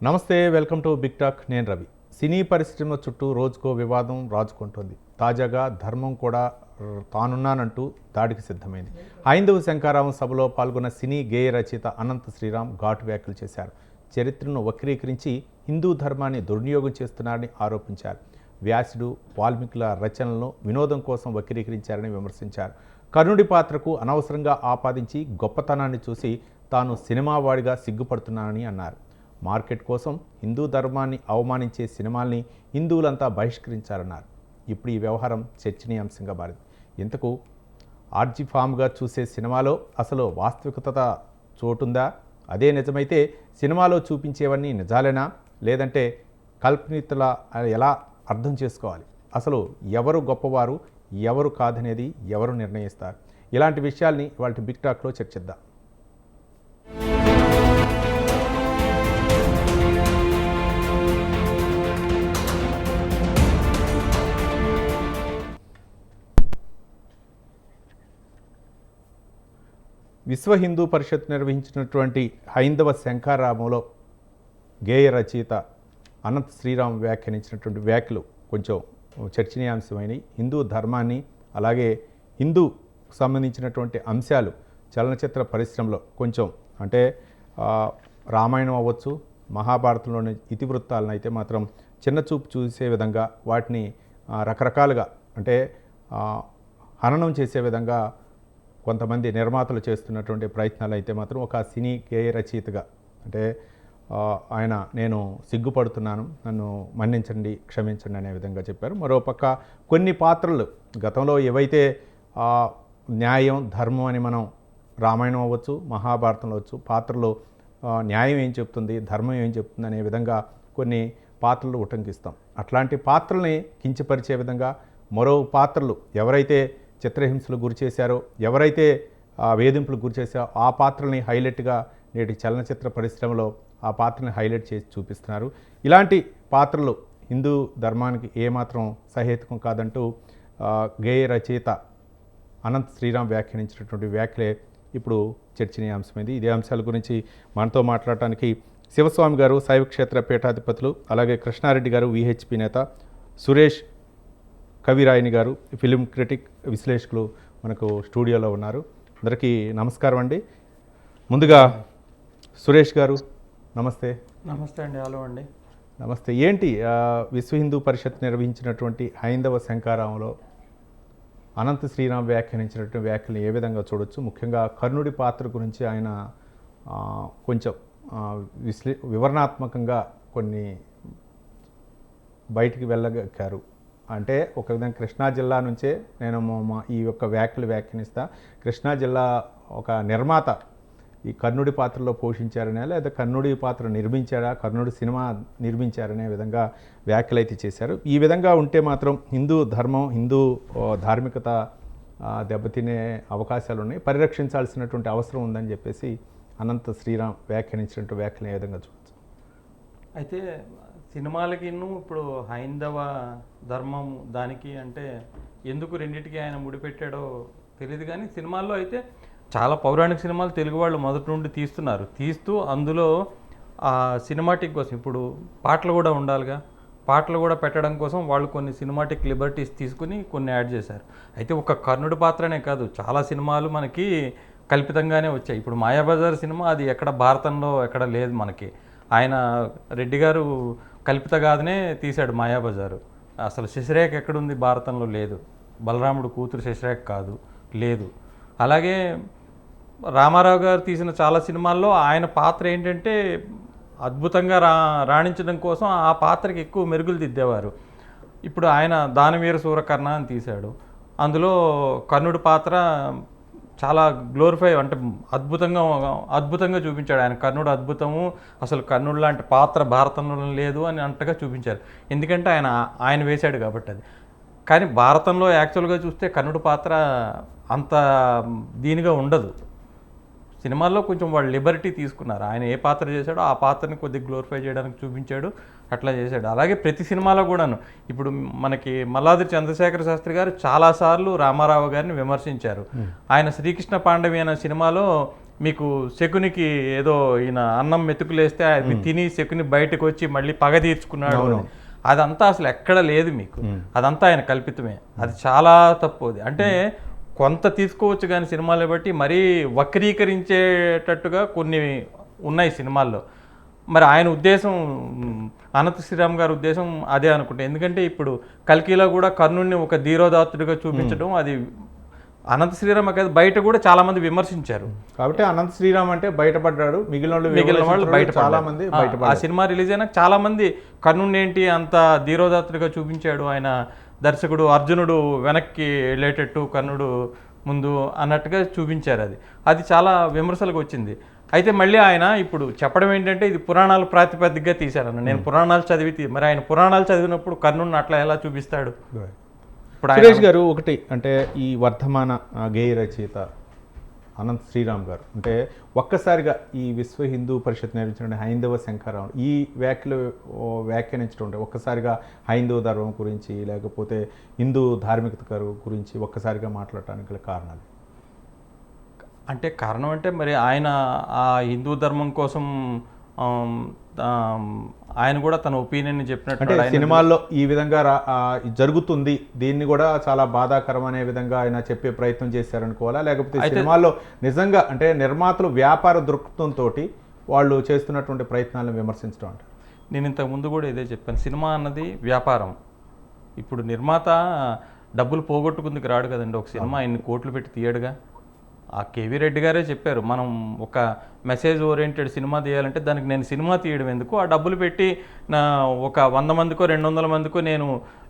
నమస్తే, welcome to big talk. నేను రవి. సినీ పరిశ్రమ చుట్టూ రోజుకో వివాదం రాజుకుంటోంది. తాజాగా ధర్మం కూడా తానున్నానంటూ దాడికి సిద్ధమైంది. హైందవ శంకారావం సభలో పాల్గొన్న సినీ గేయ రచయిత అనంత శ్రీరామ్ ఘాటు వ్యాఖ్యలు చేశారు. చరిత్రను వక్రీకరించి హిందూ ధర్మాన్ని దుర్వినియోగం చేస్తున్నారని ఆరోపించారు. వ్యాసుడు, వాల్మీకుల రచనలను వినోదం కోసం వక్రీకరించారని విమర్శించారు. కర్ణుడి పాత్రకు అనవసరంగా ఆపాదించి గొప్పతనాన్ని చూసి తాను సినిమావాడిగా సిగ్గుపడుతున్నానని అన్నారు. మార్కెట్ కోసం హిందూ ధర్మాన్ని అవమానించే సినిమాల్ని హిందువులంతా బహిష్కరించారన్నారు. ఇప్పుడు ఈ వ్యవహారం చర్చనీయాంశంగా మారింది. ఇంతకు ఆర్జీ ఫామ్గా చూసే సినిమాలో అసలు వాస్తవికత చోటుందా? అదే నిజమైతే సినిమాలో చూపించేవన్నీ నిజాలేనా, లేదంటే కల్పనితలా ఎలా అర్థం చేసుకోవాలి? అసలు ఎవరు గొప్పవారు, ఎవరు కాదనేది ఎవరు నిర్ణయిస్తారు? ఇలాంటి విషయాల్ని వాళ్ళ బిగ్ టాక్లో చర్చిద్దాం. విశ్వ హిందూ పరిషత్ నిర్వహించినటువంటి హైందవ శంఖారామంలో గేయ రచయిత అనంత శ్రీరామ్ వ్యాఖ్యానించినటువంటి వ్యాఖ్యలు కొంచెం చర్చనీయాంశమైనవి. హిందూ ధర్మాన్ని, అలాగే హిందూ సంబంధించినటువంటి అంశాలు చలనచిత్ర పరిశ్రమలో కొంచెం అంటే రామాయణం అవ్వచ్చు, మహాభారతంలోని ఇతివృత్తాలను అయితే మాత్రం చిన్నచూపు చూసే విధంగా, వాటిని రకరకాలుగా అంటే హననం చేసే విధంగా కొంతమంది నిర్మాతలు చేస్తున్నటువంటి ప్రయత్నాలు అయితే మాత్రం ఒక సినీ గేయ రచయితగా అంటే నేను సిగ్గుపడుతున్నాను, నన్ను మన్నించండి, క్షమించండి అనే విధంగా చెప్పారు. మరోపక్క కొన్ని పాత్రలు గతంలో ఏవైతే న్యాయం, ధర్మం అని మనం రామాయణం అవ్వచ్చు, మహాభారతంలో అవ్వచ్చు, పాత్రలు న్యాయం ఏం చెప్తుంది, ధర్మం ఏం చెప్తుంది అనే విధంగా కొన్ని పాత్రలు ఉటంకిస్తాం. అట్లాంటి పాత్రల్ని కించపరిచే విధంగా మరో పాత్రలు ఎవరైతే చిత్రహింసలు గురి చేశారో, ఎవరైతే వేధింపులు గురి చేశారో ఆ పాత్రల్ని హైలైట్గా నేటి చలనచిత్ర పరిశ్రమలో ఆ పాత్రని హైలైట్ చేసి చూపిస్తున్నారు. ఇలాంటి పాత్రలు హిందూ ధర్మానికి ఏమాత్రం సహేతుకం కాదంటూ గేయ రచయిత అనంత శ్రీరామ్ వ్యాఖ్యానించినటువంటి వ్యాఖ్యలే ఇప్పుడు చర్చనీయాంశమైంది. ఇదే అంశాల గురించి మనతో మాట్లాడటానికి శివస్వామి గారు, శైవక్షేత్ర పీఠాధిపతులు, అలాగే కృష్ణారెడ్డి గారు, విహెచ్పి నేత, సురేష్ కవిరాయని గారు, ఫిలిం క్రిటిక్, విశ్లేషకులు మనకు స్టూడియోలో ఉన్నారు. అందరికీ నమస్కారం అండి. ముందుగా సురేష్ గారు నమస్తే. నమస్తే అండి. హలో అండి. నమస్తే. ఏంటి విశ్వ హిందూ పరిషత్ నిర్వహించినటువంటి హైందవ శంఖారామంలో అనంత శ్రీరామ్ వ్యాఖ్యానించినటువంటి వ్యాఖ్యలను ఏ విధంగా చూడొచ్చు? ముఖ్యంగా కర్ణుడి పాత్ర గురించి ఆయన కొంచెం వివరణాత్మకంగా కొన్ని బయటికి వెళ్ళగారు. అంటే ఒక విధంగా కృష్ణా జిల్లా నుంచే నేను ఈ యొక్క వ్యాఖ్యానిస్తా. కృష్ణా జిల్లా ఒక నిర్మాత ఈ కర్ణుడి పాత్రలో పోషించారనే, లేదా కర్ణుడి పాత్ర నిర్మించారా, కర్ణుడి సినిమా నిర్మించారనే విధంగా వ్యాఖ్యలు అయితే చేశారు. ఈ విధంగా ఉంటే మాత్రం హిందూ ధర్మం, హిందూ ధార్మికత దెబ్బతినే అవకాశాలు ఉన్నాయి, పరిరక్షించాల్సినటువంటి అవసరం ఉందని చెప్పేసి అనంత శ్రీరామ్ వ్యాఖ్యానించినటువంటి వ్యాఖ్యలు ఏ విధంగా చూడవచ్చు? అయితే సినిమాలకి ఇప్పుడు హైందవ ధర్మం దానికి అంటే ఎందుకు రెండింటికి ఆయన ముడిపెట్టాడో తెలియదు. కానీ సినిమాల్లో అయితే చాలా పౌరాణిక సినిమాలు తెలుగు వాళ్ళు మొదటి నుండి తీస్తూ అందులో ఆ సినిమాటిక్ కోసం ఇప్పుడు పాటలు కూడా ఉండాలిగా, పాటలు కూడా పెట్టడం కోసం వాళ్ళు కొన్ని సినిమాటిక్ లిబర్టీస్ తీసుకుని కొన్ని యాడ్ చేశారు. అయితే ఒక కర్ణుడి పాత్రనే కాదు, చాలా సినిమాలు మనకి కల్పితంగానే వచ్చాయి. ఇప్పుడు మాయాబజార్ సినిమా అది ఎక్కడ భారతంలో ఎక్కడ లేదు మనకి. ఆయన రెడ్డి గారు కల్పితగానే తీశాడు మాయాబజారు. అసలు శశిరేఖ ఎక్కడుంది? భారతంలో లేదు. బలరాముడు కూతురు శశిరేఖ కాదు, లేదు. అలాగే రామారావు గారు తీసిన చాలా సినిమాల్లో ఆయన పాత్ర ఏంటంటే అద్భుతంగా రాణించడం కోసం ఆ పాత్రకి ఎక్కువ మెరుగులు దిద్దేవారు. ఇప్పుడు ఆయన దానవీర సూరకర్ణ అని తీశాడు. అందులో కర్ణుడి పాత్ర చాలా గ్లోరిఫై అంటే అద్భుతంగా చూపించాడు. ఆయన కర్ణుడు అద్భుతము, అసలు కర్ణుడు లాంటి పాత్ర భారతంలో లేదు అని అంతగా చూపించారు. ఎందుకంటే ఆయన వేశాడు కాబట్టి అది. కానీ భారతంలో యాక్చువల్గా చూస్తే కర్ణుడి పాత్ర అంత దీనిగా ఉండదు. సినిమాల్లో కొంచెం వాళ్ళు లిబర్టీ తీసుకున్నారు. ఆయన ఏ పాత్ర చేశాడో ఆ పాత్రని కొద్దిగా గ్లోరిఫై చేయడానికి చూపించాడు, అట్లా చేశాడు. అలాగే ప్రతి సినిమాలో కూడాను ఇప్పుడు మనకి మల్లాద్రి చంద్రశేఖర శాస్త్రి గారు చాలాసార్లు రామారావు గారిని విమర్శించారు. ఆయన శ్రీకృష్ణ పాండవి అనే సినిమాలో మీకు శకునికి ఏదో ఈయన అన్నం మెతుకులేస్తే అది తిని శకుని బయటకు వచ్చి మళ్ళీ పగ తీర్చుకున్నాడు అని. అదంతా అసలు ఎక్కడ లేదు మీకు, అదంతా ఆయన కల్పితమే. అది చాలా తప్పు. అది అంటే కొంత తీసుకోవచ్చు కానీ సినిమాలు బట్టి మరీ వక్రీకరించేటట్టుగా కొన్ని ఉన్నాయి సినిమాల్లో. మరి ఆయన ఉద్దేశం, అనంత శ్రీరామ్ గారి ఉద్దేశం అదే అనుకుంటా. ఎందుకంటే ఇప్పుడు కల్కిలో కూడా కర్ణుడిని ఒక ధీరోదాత్తుడిగా చూపించడం, అది అనంత శ్రీరామ్ కాదు బయట కూడా చాలా మంది విమర్శించారు. కాబట్టి అనంత శ్రీరామ్ అంటే బయటపడ్డాడు, మిగిలిన వాళ్ళు బయట చాలా మంది. ఆ సినిమా రిలీజ్ అయినా చాలా మంది కర్ణుడిని ఏంటి అంత ధీరోదాత్తుడిగా చూపించాడు, ఆయన దర్శకుడు అర్జునుడు వెనక్కి వెళ్ళేటట్టు కర్ణుడు ముందు అన్నట్టుగా చూపించారు. అది చాలా విమర్శలకు వచ్చింది. అయితే మళ్ళీ ఆయన ఇప్పుడు చెప్పడం ఏంటంటే ఇది పురాణాలు ప్రాతిపదికగా తీశారన్న. నేను పురాణాలు చదివి మరి ఆయన పురాణాలు చదివినప్పుడు కర్ణుడిని అట్లా ఎలా చూపిస్తాడు? ఇప్పుడు సురేష్ గారు, ఒకటి అంటే ఈ వర్ధమాన గేయ రచయిత అనంత శ్రీరామ్ గారు అంటే ఒక్కసారిగా ఈ విశ్వ హిందూ పరిషత్ నిర్వహించిన హైందవ శంఖారావం ఈ వ్యాఖ్యానించడం అంటే ఒక్కసారిగా హైందవ ధర్మం గురించి లేకపోతే హిందూ ధార్మికత గురించి ఒక్కసారిగా మాట్లాడటానికి గల కారణాలు అంటే కారణం అంటే మరి ఆయన ఆ హిందూ ధర్మం కోసం ఆయన కూడా తన ఒపీనియన్ చెప్పినట్టు అంటే సినిమాల్లో ఈ విధంగా జరుగుతుంది, దీన్ని కూడా చాలా బాధాకరం అనే విధంగా ఆయన చెప్పే ప్రయత్నం చేశారనుకోవాలా, లేకపోతే సినిమాల్లో నిజంగా అంటే నిర్మాతలు వ్యాపార దృక్పథంతో వాళ్ళు చేస్తున్నటువంటి ప్రయత్నాలను విమర్శించడం అంటారు? నేను ఇంతకు ముందు కూడా ఇదే చెప్పాను, సినిమా అన్నది వ్యాపారం. ఇప్పుడు నిర్మాత డబ్బులు పోగొట్టుకుందుకు రాడు కదండి. ఒక సినిమా ఇన్ని కోట్లు పెట్టి తీయడుగా. ఆ కేవీ రెడ్డి గారే చెప్పారు, మనం ఒక మెసేజ్ ఓరియంటెడ్ సినిమా తీయాలంటే దానికి నేను సినిమా తీయడం ఎందుకు, ఆ డబ్బులు పెట్టి నా ఒక 100 మందికో 200 మందికో నేను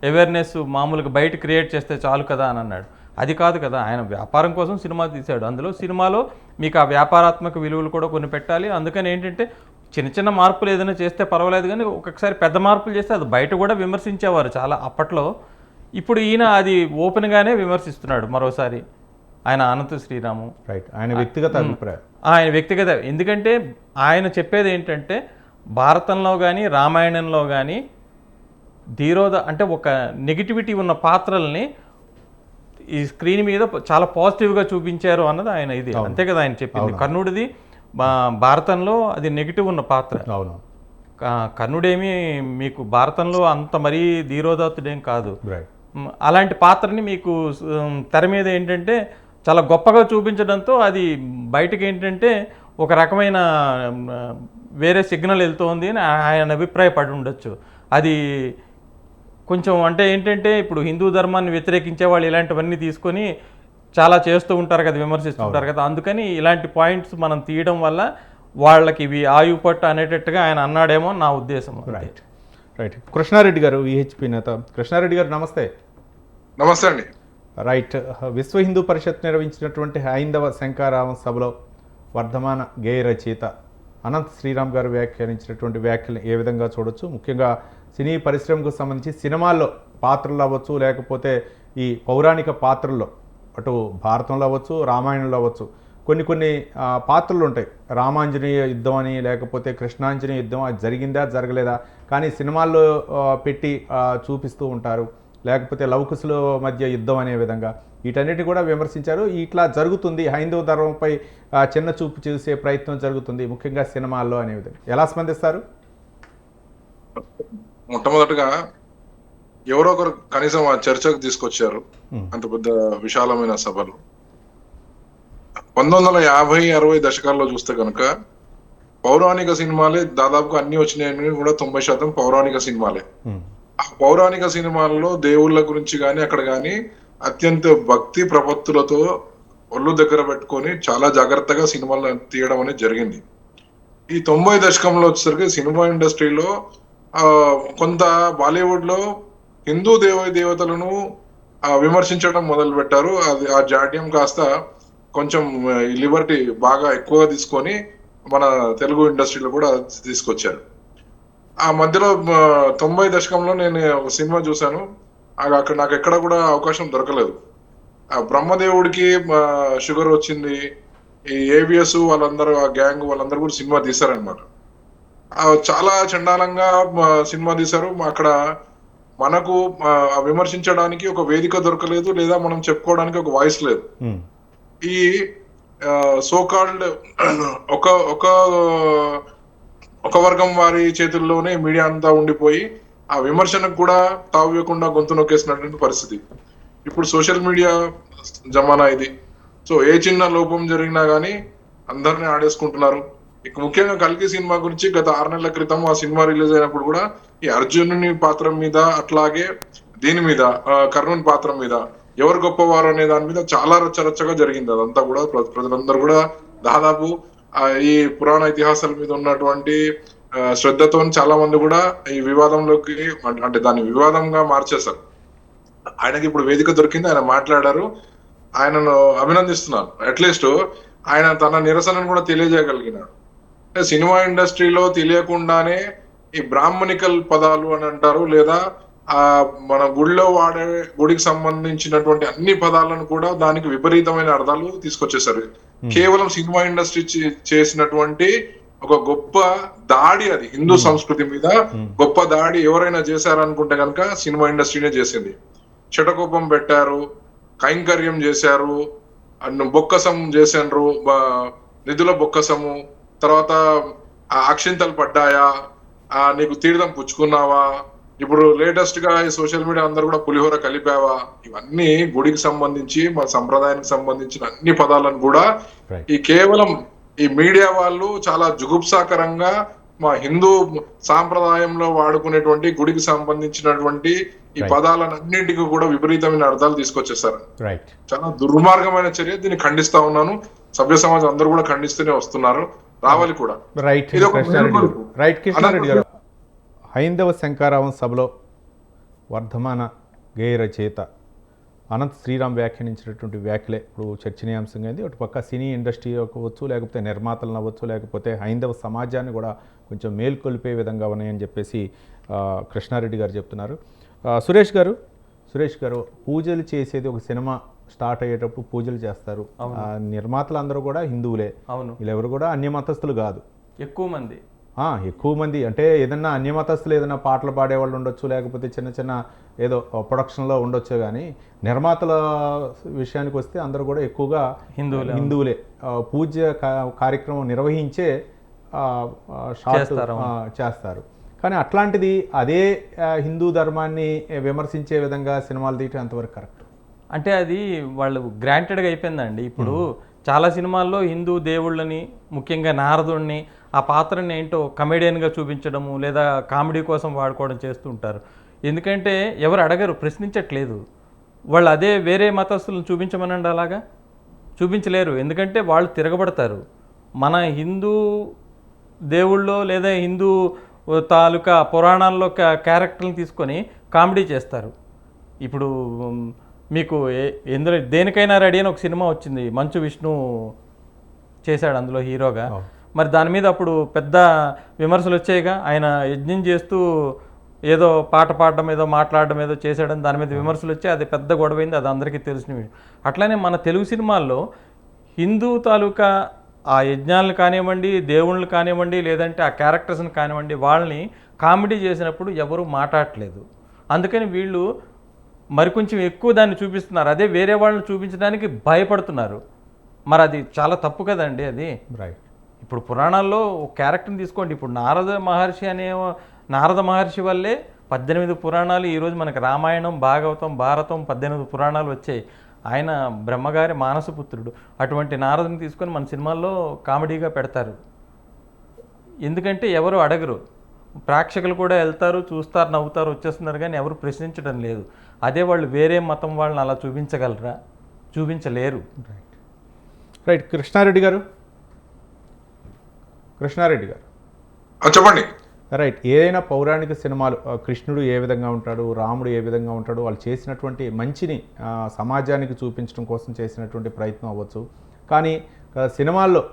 అవేర్నెస్ మామూలుగా బయట క్రియేట్ చేస్తే చాలు కదా అని అన్నాడు. అది కాదు కదా, ఆయన వ్యాపారం కోసం సినిమా తీశాడు. అందులో సినిమాలో మీకు ఆ వ్యాపారాత్మక విలువలు కూడా కొన్ని పెట్టాలి. అందుకని ఏంటంటే చిన్న చిన్న మార్పులు ఏదైనా చేస్తే పర్వాలేదు, కానీ ఒక్కొక్కసారి పెద్ద మార్పులు చేస్తే అది బయట కూడా విమర్శించేవారు చాలా అప్పట్లో. ఇప్పుడు ఈయన అది ఓపెన్గానే విమర్శిస్తున్నాడు మరోసారి. ఆయన అనంత శ్రీరాము రైట్, ఆయన వ్యక్తిగత అభిప్రాయం, ఆయన వ్యక్తిగత. ఎందుకంటే ఆయన చెప్పేది ఏంటంటే భారతంలో కానీ రామాయణంలో కానీ అంటే ఒక నెగిటివిటీ ఉన్న పాత్రల్ని ఈ స్క్రీన్ మీద చాలా పాజిటివ్గా చూపించారు అన్నది ఆయన ఇది. అంతే కదా ఆయన చెప్పింది. కర్ణుడిది భారతంలో అది నెగిటివ్ ఉన్న పాత్ర. అవును, కర్ణుడేమి మీకు భారతంలో అంత మరీ ధీరోదాత్తుడేం కాదు. అలాంటి పాత్రని మీకు తెర మీద ఏంటంటే చాలా గొప్పగా చూపించడంతో అది బయటకు ఏంటంటే ఒక రకమైన వేరే సిగ్నల్ వెళ్తోంది అని ఆయన అభిప్రాయపడి ఉండొచ్చు. అది కొంచెం అంటే ఏంటంటే ఇప్పుడు హిందూ ధర్మాన్ని వ్యతిరేకించే వాళ్ళు ఇలాంటివన్నీ తీసుకొని చాలా చేస్తూ ఉంటారు కదా, విమర్శిస్తుంటారు కదా. అందుకని ఇలాంటి పాయింట్స్ మనం తీయడం వల్ల వాళ్ళకి ఇవి ఆయుపట్టు అనేటట్టుగా ఆయన అన్నాడేమో నా ఉద్దేశం. Right right. కృష్ణారెడ్డి గారు, విహెచ్పి నేత. కృష్ణారెడ్డి గారు నమస్తే. నమస్తే అండి. రైట్, విశ్వ హిందూ పరిషత్ నిర్వహించినటువంటి హైందవ శంఖారావం సభలో వర్ధమాన గేయ రచయిత అనంత శ్రీరామ్ గారు వ్యాఖ్యానించినటువంటి వ్యాఖ్యలు ఏ విధంగా చూడొచ్చు? ముఖ్యంగా సినీ పరిశ్రమకు సంబంధించి సినిమాల్లో పాత్రలు అవ్వచ్చు, లేకపోతే ఈ పౌరాణిక పాత్రల్లో అటు భారతంలో అవ్వచ్చు, రామాయణంలో అవ్వచ్చు, కొన్ని పాత్రలు ఉంటాయి. రామాంజనేయ యుద్ధం అని, లేకపోతే కృష్ణాంజనేయ యుద్ధం, అది జరిగిందా జరగలేదా కానీ సినిమాల్లో పెట్టి చూపిస్తూ ఉంటారు. లేకపోతే లవకుశుల మధ్య యుద్ధం అనే విధంగా వీటన్నిటిని కూడా విమర్శించారు. ఇట్లా జరుగుతుంది, హైందవ ధర్మంపై చిన్న చూపు చేసే ప్రయత్నం జరుగుతుంది ముఖ్యంగా సినిమాల్లో అనే విధంగా ఎలా స్పందిస్తారు? మొట్టమొదటిగా ఎవరో ఒకరు కనీసం ఆ చర్చకు తీసుకొచ్చారు అంత పెద్ద విశాలమైన సభలు. 1950, 60 దశకాల్లో చూస్తే కనుక పౌరాణిక సినిమాలే దాదాపుగా అన్ని వచ్చినాయని కూడా 90% పౌరాణిక సినిమాలే. ఆ పౌరాణిక సినిమాల్లో దేవుళ్ళ గురించి కానీ అక్కడ కానీ అత్యంత భక్తి ప్రపత్తులతో ఒళ్ళు దగ్గర పెట్టుకొని చాలా జాగ్రత్తగా సినిమాలు తీయడం అనేది జరిగింది. ఈ 90 దశకంలో వచ్చేసరికి సినిమా ఇండస్ట్రీలో కొంత బాలీవుడ్ లో హిందూ దేవతలను విమర్శించడం మొదలు పెట్టారు. అది ఆ జాడ్యం కాస్త కొంచెం లిబర్టీ బాగా ఎక్కువగా తీసుకొని మన తెలుగు ఇండస్ట్రీలో కూడా తీసుకొచ్చారు. ఆ మధ్యలో 90 దశకంలో నేను ఒక సినిమా చూశాను, అక్కడ నాకు ఎక్కడ కూడా అవకాశం దొరకలేదు. ఆ బ్రహ్మదేవుడికి షుగర్ వచ్చింది, ఈ ఏవిఎస్ వాళ్ళందరూ ఆ గ్యాంగ్ వాళ్ళందరూ కూడా సినిమా తీశారనమాట. చాలా చండాలంగా సినిమా తీశారు. అక్కడ మనకు విమర్శించడానికి ఒక వేదిక దొరకలేదు, లేదా మనం చెప్పుకోవడానికి ఒక వాయిస్ లేదు. ఈ సో కాల్డ్ ఒక ఒక ఒక వర్గం వారి చేతుల్లోనే మీడియా అంతా ఉండిపోయి ఆ విమర్శనకు కూడా తావివ్వకుండా గొంతు నొక్కేసినటువంటి పరిస్థితి. ఇప్పుడు సోషల్ మీడియా జమానా ఇది. సో ఏ చిన్న లోపం జరిగినా గానీ అందరినీ ఆడేసుకుంటున్నారు. ఇక ముఖ్యంగా కల్కి సినిమా గురించి గత 6 నెలల క్రితం ఆ సినిమా రిలీజ్ అయినప్పుడు కూడా ఈ అర్జునుని పాత్ర మీద, అట్లాగే దీని మీద కర్ణుని పాత్ర మీద ఎవరు గొప్పవారు అనే దాని మీద చాలా రచ్చరచ్చగా జరిగింది. అదంతా కూడా ప్రజలందరూ కూడా దాదాపు ఈ పురాణ ఇతిహాసాల మీద ఉన్నటువంటి శ్రద్ధతో చాలా మంది కూడా ఈ వివాదంలోకి అంటే దాన్ని వివాదంగా మార్చేశారు. ఆయనకి ఇప్పుడు వేదిక దొరికింది, ఆయన మాట్లాడారు. ఆయనను అభినందిస్తున్నాను. అట్లీస్ట్ ఆయన తన నిరసనను కూడా తెలియజేయగలిగినాడు. సినిమా ఇండస్ట్రీలో తెలియకుండానే ఈ బ్రాహ్మణికల్ పదాలు అని అంటారు, లేదా మన గుడిలో వాడే గుడికి సంబంధించినటువంటి అన్ని పదాలను కూడా దానికి విపరీతమైన అర్థాలు తీసుకొచ్చేసారు. కేవలం సినిమా ఇండస్ట్రీ చేసినటువంటి ఒక గొప్ప దాడి అది హిందూ సంస్కృతి మీద గొప్ప దాడి ఎవరైనా చేశారనుకుంటే కనుక సినిమా ఇండస్ట్రీనే చేసింది. చెటకోపం పెట్టారు, కైంకర్యం చేశారు, బొక్కసం చేశారు, నిధుల బొక్కసము, తర్వాత అక్షింతలు పడ్డాయా, నీకు తీర్థం పుచ్చుకున్నావా, ఇప్పుడు లేటెస్ట్ గా ఈ సోషల్ మీడియా అందరూ కూడా పులిహోర కలిపావా, ఇవన్నీ గుడికి సంబంధించి మన సంప్రదాయానికి సంబంధించిన అన్ని పదాలను కూడా ఈ కేవలం ఈ మీడియా వాళ్ళు చాలా జుగుప్సాకరంగా మా హిందూ సాంప్రదాయంలో వాడుకునేటువంటి గుడికి సంబంధించినటువంటి ఈ పదాలన్నింటికి కూడా విపరీతమైన అర్థాలు తీసుకొచ్చేసారు. చాలా దుర్మార్గమైన చర్య. దీన్ని ఖండిస్తా ఉన్నాను. సభ్య సమాజం అందరూ కూడా ఖండిస్తూనే వస్తున్నారు, రావాలి కూడా. హైందవ శంకారావం సభలో వర్ధమాన గేయ రచయిత అనంత్ శ్రీరామ్ వ్యాఖ్యానించినటువంటి వ్యాఖ్యలే ఇప్పుడు చర్చనీయాంశంగా అయింది. ఒక పక్క సినీ ఇండస్ట్రీ అవ్వచ్చు, లేకపోతే నిర్మాతలను అవ్వచ్చు, లేకపోతే హైందవ సమాజాన్ని కూడా కొంచెం మేల్కొల్పే విధంగా ఉన్నాయని చెప్పేసి కృష్ణారెడ్డి గారు చెప్తున్నారు. సురేష్ గారు పూజలు చేసేది ఒక సినిమా స్టార్ట్ అయ్యేటప్పుడు పూజలు చేస్తారు. నిర్మాతలు అందరూ కూడా హిందువులే, వీళ్ళెవరు కూడా అన్య మతస్థులు కాదు. ఎక్కువ మంది అంటే ఏదన్నా అన్యమతస్తులు ఏదైనా పాటలు పాడేవాళ్ళు ఉండొచ్చు, లేకపోతే చిన్న చిన్న ఏదో ప్రొడక్షన్లో ఉండొచ్చు, కానీ నిర్మాతల విషయానికి వస్తే అందరూ కూడా ఎక్కువగా హిందువులే. పూజ కార్యక్రమం నిర్వహించే చేస్తారు. కానీ అట్లాంటిది అదే హిందూ ధర్మాన్ని విమర్శించే విధంగా సినిమాలు తీయటం ఎంతవరకు కరెక్ట్? అంటే అది వాళ్ళు గ్రాంటెడ్గా అయిపోయిందండి. ఇప్పుడు చాలా సినిమాల్లో హిందూ దేవుళ్ళని, ముఖ్యంగా నారదుడిని, ఆ పాత్రని ఏంటో కమెడియన్గా చూపించడము లేదా కామెడీ కోసం వాడుకోవడం చేస్తూ ఉంటారు. ఎందుకంటే ఎవరు అడగరు, ప్రశ్నించట్లేదు. వాళ్ళు అదే వేరే మతస్థులను చూపించమనండి, అలాగా చూపించలేరు. ఎందుకంటే వాళ్ళు తిరగబడతారు. మన హిందూ దేవుళ్ళో లేదా హిందూ తాలూకా పురాణాల్లో క్యారెక్టర్ని తీసుకొని కామెడీ చేస్తారు. ఇప్పుడు మీకు ఎందులో దేనికైనా రెడీ అని ఒక సినిమా వచ్చింది, మంచు విష్ణు చేశాడు అందులో హీరోగా. మరి దాని మీద అప్పుడు పెద్ద విమర్శలు వచ్చాయిగా. ఆయన యజ్ఞం చేస్తూ ఏదో పాట పాడడం ఏదో మాట్లాడడం ఏదో చేశాడని దాని మీద విమర్శలు వచ్చాయి. అది పెద్ద గొడవైంది, అది అందరికీ తెలిసిన విషయం. అట్లానే మన తెలుగు సినిమాల్లో హిందూ తాలూకా ఆ యజ్ఞాలను కానివ్వండి, దేవుళ్ళు కానివ్వండి, లేదంటే ఆ క్యారెక్టర్స్ని కానివ్వండి, వాళ్ళని కామెడీ చేసినప్పుడు ఎవరు మాట్లాడట్లేదు. అందుకని వీళ్ళు మరికొంచెం ఎక్కువ దాన్ని చూపిస్తున్నారు, అదే వేరే వాళ్ళని చూపించడానికి భయపడుతున్నారు. మరి అది చాలా తప్పు కదండి అది. ఇప్పుడు పురాణాల్లో ఒక క్యారెక్టర్ని తీసుకోండి. ఇప్పుడు నారద మహర్షి వల్లే 18 పురాణాలు ఈరోజు మనకు రామాయణం, భాగవతం, భారతం 18 పురాణాలు వచ్చాయి. ఆయన బ్రహ్మగారి మానసపుత్రుడు. అటువంటి నారదుని తీసుకొని మన సినిమాల్లో కామెడీగా పెడతారు. ఎందుకంటే ఎవరు అడగరు, ప్రేక్షకులు కూడా వెళ్తారు, చూస్తారు, నవ్వుతారు, వచ్చేస్తున్నారు, కానీ ఎవరు ప్రశ్నించడం లేదు. అదే వాళ్ళు వేరే మతం వాళ్ళని అలా చూపించగలరా? చూపించలేరు. రైట్. కృష్ణారెడ్డి గారు చెప్పండి. రైట్. ఏదైనా పౌరాణిక సినిమాలు కృష్ణుడు ఏ విధంగా ఉంటాడు, రాముడు ఏ విధంగా ఉంటాడు, వాళ్ళు చేసినటువంటి మంచిని సమాజానికి చూపించడం కోసం చేసినటువంటి ప్రయత్నం అవ్వచ్చు. కానీ సినిమాల్లో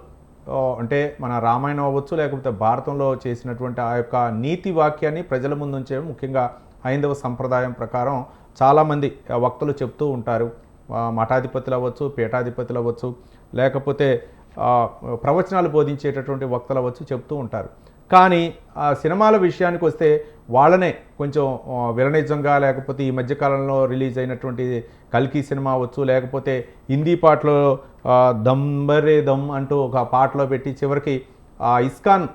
అంటే మన రామాయణం అవ్వచ్చు, లేకపోతే భారతంలో చేసినటువంటి ఆ యొక్క నీతి వాక్యాన్ని ప్రజల ముందు ఉంచే, ముఖ్యంగా హైందవ సంప్రదాయం ప్రకారం చాలామంది వక్తలు చెప్తూ ఉంటారు. మఠాధిపతులు అవ్వచ్చు, పీఠాధిపతులు అవ్వచ్చు, లేకపోతే ప్రవచనాలు బోధించేటటువంటి వక్తలు అవ్వచ్చు, చెప్తూ ఉంటారు. కానీ ఆ సినిమాల విషయానికి వస్తే వాళ్ళనే కొంచెం విలనిజంగా, లేకపోతే ఈ మధ్యకాలంలో రిలీజ్ అయినటువంటి కల్కి సినిమా అవ్వచ్చు, లేకపోతే హిందీ పాటలో దమ్ బరే దమ్ అంటూ ఒక పాటలో పెట్టి చివరికి ఇస్కాన్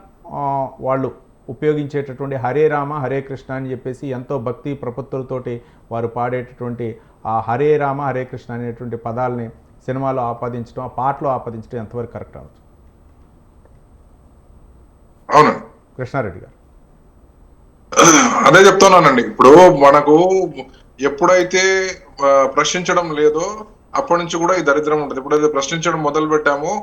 వాళ్ళు ఉపయోగించేటటువంటి హరే రామ హరే కృష్ణ అని చెప్పేసి ఎంతో భక్తి ప్రపత్తులతోటి వారు పాడేటటువంటి ఆ హరే రామ హరే కృష్ణ అనేటువంటి పదాలని సినిమాలో ఆపాదించడం, ఆ పాటలో ఆపాదించడం ఎంతవరకు కరెక్ట్ అవచ్చు? అవునండి, కృష్ణారెడ్డి గారు. అదే చెప్తున్నానండి. ఇప్పుడు మనకు ఎప్పుడైతే ప్రశ్నించడం లేదో అప్పటి నుంచి కూడా ఈ దరిద్రం ఉంటుంది. ఎప్పుడైతే ప్రశ్నించడం మొదలు పెట్టామో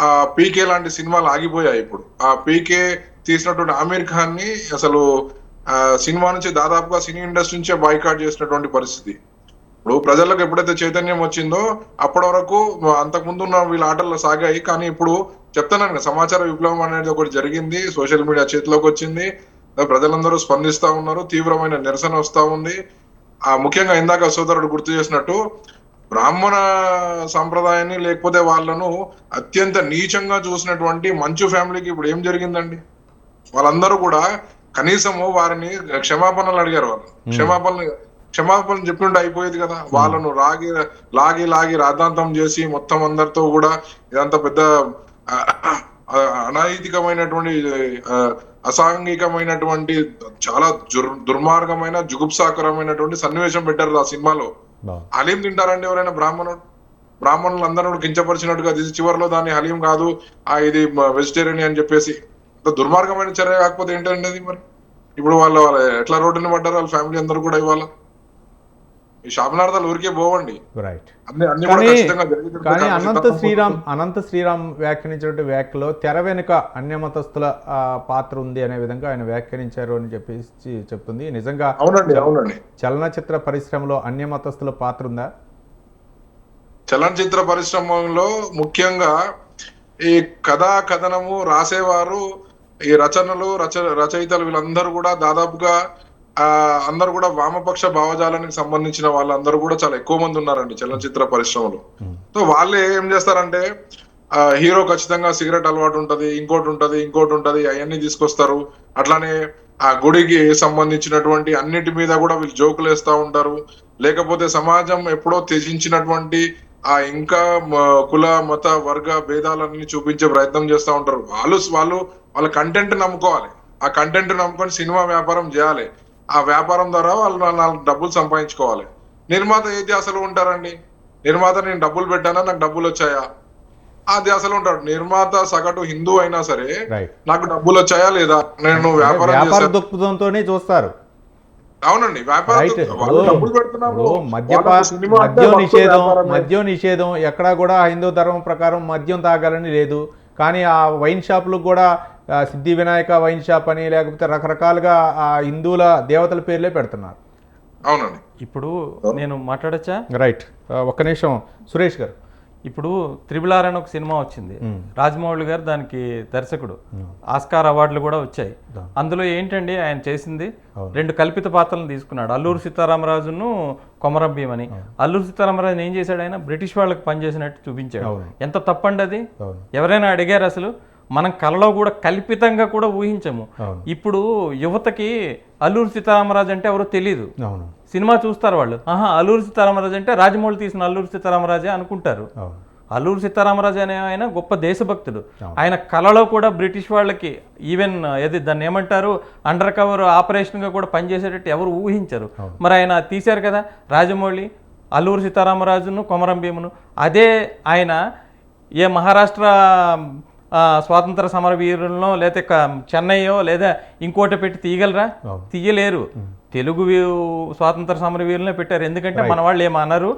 ఆ పీకే లాంటి సినిమాలు ఆగిపోయాయి. ఇప్పుడు ఆ పీకే తీసినటువంటి ఆమీర్ ఖాన్ ని అసలు సినిమా నుంచి దాదాపుగా సినీ ఇండస్ట్రీ నుంచే బాయ్కాట్ చేసినటువంటి పరిస్థితి. ఇప్పుడు ప్రజలకు ఎప్పుడైతే చైతన్యం వచ్చిందో అప్పటి వరకు అంతకుముందు ఉన్న వీళ్ళ ఆటల్లో సాగాయి. కానీ ఇప్పుడు చెప్తాను, సమాచార విప్లవం అనేది ఒకటి జరిగింది, సోషల్ మీడియా చేతిలోకి వచ్చింది, ప్రజలందరూ స్పందిస్తా ఉన్నారు, తీవ్రమైన నిరసన వస్తా ఉంది. ముఖ్యంగా ఇందాక సోదరుడు గుర్తు చేసినట్టు బ్రాహ్మణ సాంప్రదాయాన్ని లేకపోతే వాళ్ళను అత్యంత నీచంగా చూసినటువంటి మంచు ఫ్యామిలీకి ఇప్పుడు ఏం జరిగిందండి? వాళ్ళందరూ కూడా కనీసము వారిని క్షమాపణలు అడిగారు. వాళ్ళు క్షమాపణ చెప్పింటే అయిపోయేది కదా. వాళ్ళను లాగి రాద్ధాంతం చేసి మొత్తం అందరితో కూడా ఇదంతా పెద్ద అనైతికమైనటువంటి అసాంఘికమైనటువంటి చాలా దుర్మార్గమైన జుగుప్సాకరమైనటువంటి సన్నివేశం పెట్టారు ఆ సినిమాలో. హలీం తింటారండి ఎవరైనా? బ్రాహ్మణులు అందరూ కించపరిచినట్టుగా తీసి చివరిలో దాన్ని హలీం కాదు ఇది వెజిటేరియన్ అని చెప్పేసి దుర్మార్గమైన చర్య కాకపోతే ఏంటండి అది? మరి ఇప్పుడు వాళ్ళు ఎట్లా రోడ్డుని పడ్డారు వాళ్ళ ఫ్యామిలీ అందరూ కూడా ఇవాళ. ఈ శాపనార్థాలు ఊరికే పోవండి. రైట్. కానీ అనంత శ్రీరామ్ వ్యాఖ్యానించినటువంటి వ్యాఖ్యలో తెర వెనుక అన్యమతస్థుల పాత్ర ఉంది అనే విధంగా ఆయన వ్యాఖ్యానించారు అని చెప్పేసి చెప్తుంది. నిజంగా అవునండి. చలనచిత్ర పరిశ్రమలో అన్యమతస్థుల పాత్ర ఉందా? చలనచిత్ర పరిశ్రమలో ముఖ్యంగా ఈ కథనము రాసేవారు, ఈ రచయితలు వీళ్ళందరూ కూడా దాదాపుగా అందరూ కూడా వామపక్ష భావజాలానికి సంబంధించిన వాళ్ళందరూ కూడా చాలా ఎక్కువ మంది ఉన్నారండి చలనచిత్ర పరిశ్రమలో. సో వాళ్ళే ఏం చేస్తారంటే హీరో ఖచ్చితంగా సిగరెట్ అలవాటు ఉంటది, ఇంకోటి ఉంటది అవన్నీ తీసుకొస్తారు. అట్లానే ఆ గుడికి సంబంధించినటువంటి అన్నిటి మీద కూడా వీళ్ళు జోకులు వేస్తా ఉంటారు. లేకపోతే సమాజం ఎప్పుడో త్యజించినటువంటి ఇంకా కుల మత వర్గ భేదాలన్నీ చూపించే ప్రయత్నం చేస్తూ ఉంటారు. వాళ్ళ కంటెంట్ నమ్ముకోవాలి, ఆ కంటెంట్ నమ్ముకొని సినిమా వ్యాపారం చేయాలి. ఆ వ్యాపారం ద్వారా వాళ్ళు 4 డబ్బులు సంపాదించుకోవాలి. నిర్మాత ఏ ధ్యాసలో ఉంటారండి? నిర్మాత నేను డబ్బులు పెట్టానా, నాకు డబ్బులు వచ్చాయా, ఆ ధ్యాసలో ఉంటాడు. నిర్మాత సగటు హిందూ అయినా సరే నాకు డబ్బులు వచ్చాయా లేదా, నేను వ్యాపారం దృక్పథంతోనే చూస్తారు. అవునండి, మద్యం నిషేధం ఎక్కడా కూడా హిందూ ధర్మం ప్రకారం మద్యం తాగాలని లేదు. కానీ ఆ వైన్ షాపులకు కూడా సిద్ధి వినాయక వైన్ షాప్ అని లేకపోతే రకరకాలుగా ఆ హిందువుల దేవతల పేర్లే పెడుతున్నారు. అవునండి. ఇప్పుడు నేను మాట్లాడచ్చా? రైట్, ఒక్క నిమిషం సురేష్ గారు. ఇప్పుడు త్రిబుల్ ఆర్ అని ఒక సినిమా వచ్చింది, రాజమౌళి గారు దానికి దర్శకుడు, ఆస్కార్ అవార్డులు కూడా వచ్చాయి. అందులో ఏంటండి ఆయన చేసింది, 2 కల్పిత పాత్రలను తీసుకున్నాడు, అల్లూరు సీతారామరాజును కొమరం భీమ్ అని. అల్లూరు సీతారామరాజు ఏం చేశాడు, ఆయన బ్రిటిష్ వాళ్ళకి పనిచేసినట్టు చూపించాడు. ఎంత తప్పండి అది? ఎవరైనా అడిగారు? అసలు మనం కళలో కూడా కల్పితంగా కూడా ఊహించము. ఇప్పుడు యువతకి అల్లూరు సీతారామరాజు అంటే ఎవరో తెలియదు. సినిమా చూస్తారు వాళ్ళు, అల్లూరు సీతారామరాజు అంటే రాజమౌళి తీసిన అల్లూరు సీతారామరాజే అనుకుంటారు. అల్లూరు సీతారామరాజు అనే ఆయన గొప్ప దేశభక్తుడు. ఆయన కళలో కూడా బ్రిటిష్ వాళ్ళకి ఈవెన్ దాన్ని ఏమంటారు, అండర్ కవర్ ఆపరేషన్గా కూడా పనిచేసేటట్టు ఎవరు ఊహించరు. మరి ఆయన తీశారు కదా రాజమౌళి అల్లూరు సీతారామరాజును కొమరం భీమును. అదే ఆయన ఏ మహారాష్ట్ర స్వాతంత్ర సమర వీరులను లేదా చెన్నయ్యో లేదా ఇంకోటి పెట్టి తీయగలరా? తీయలేరు. తెలుగు స్వాతంత్ర సమర వీరులనే పెట్టారు, ఎందుకంటే మన వాళ్ళు ఏమన్నారు,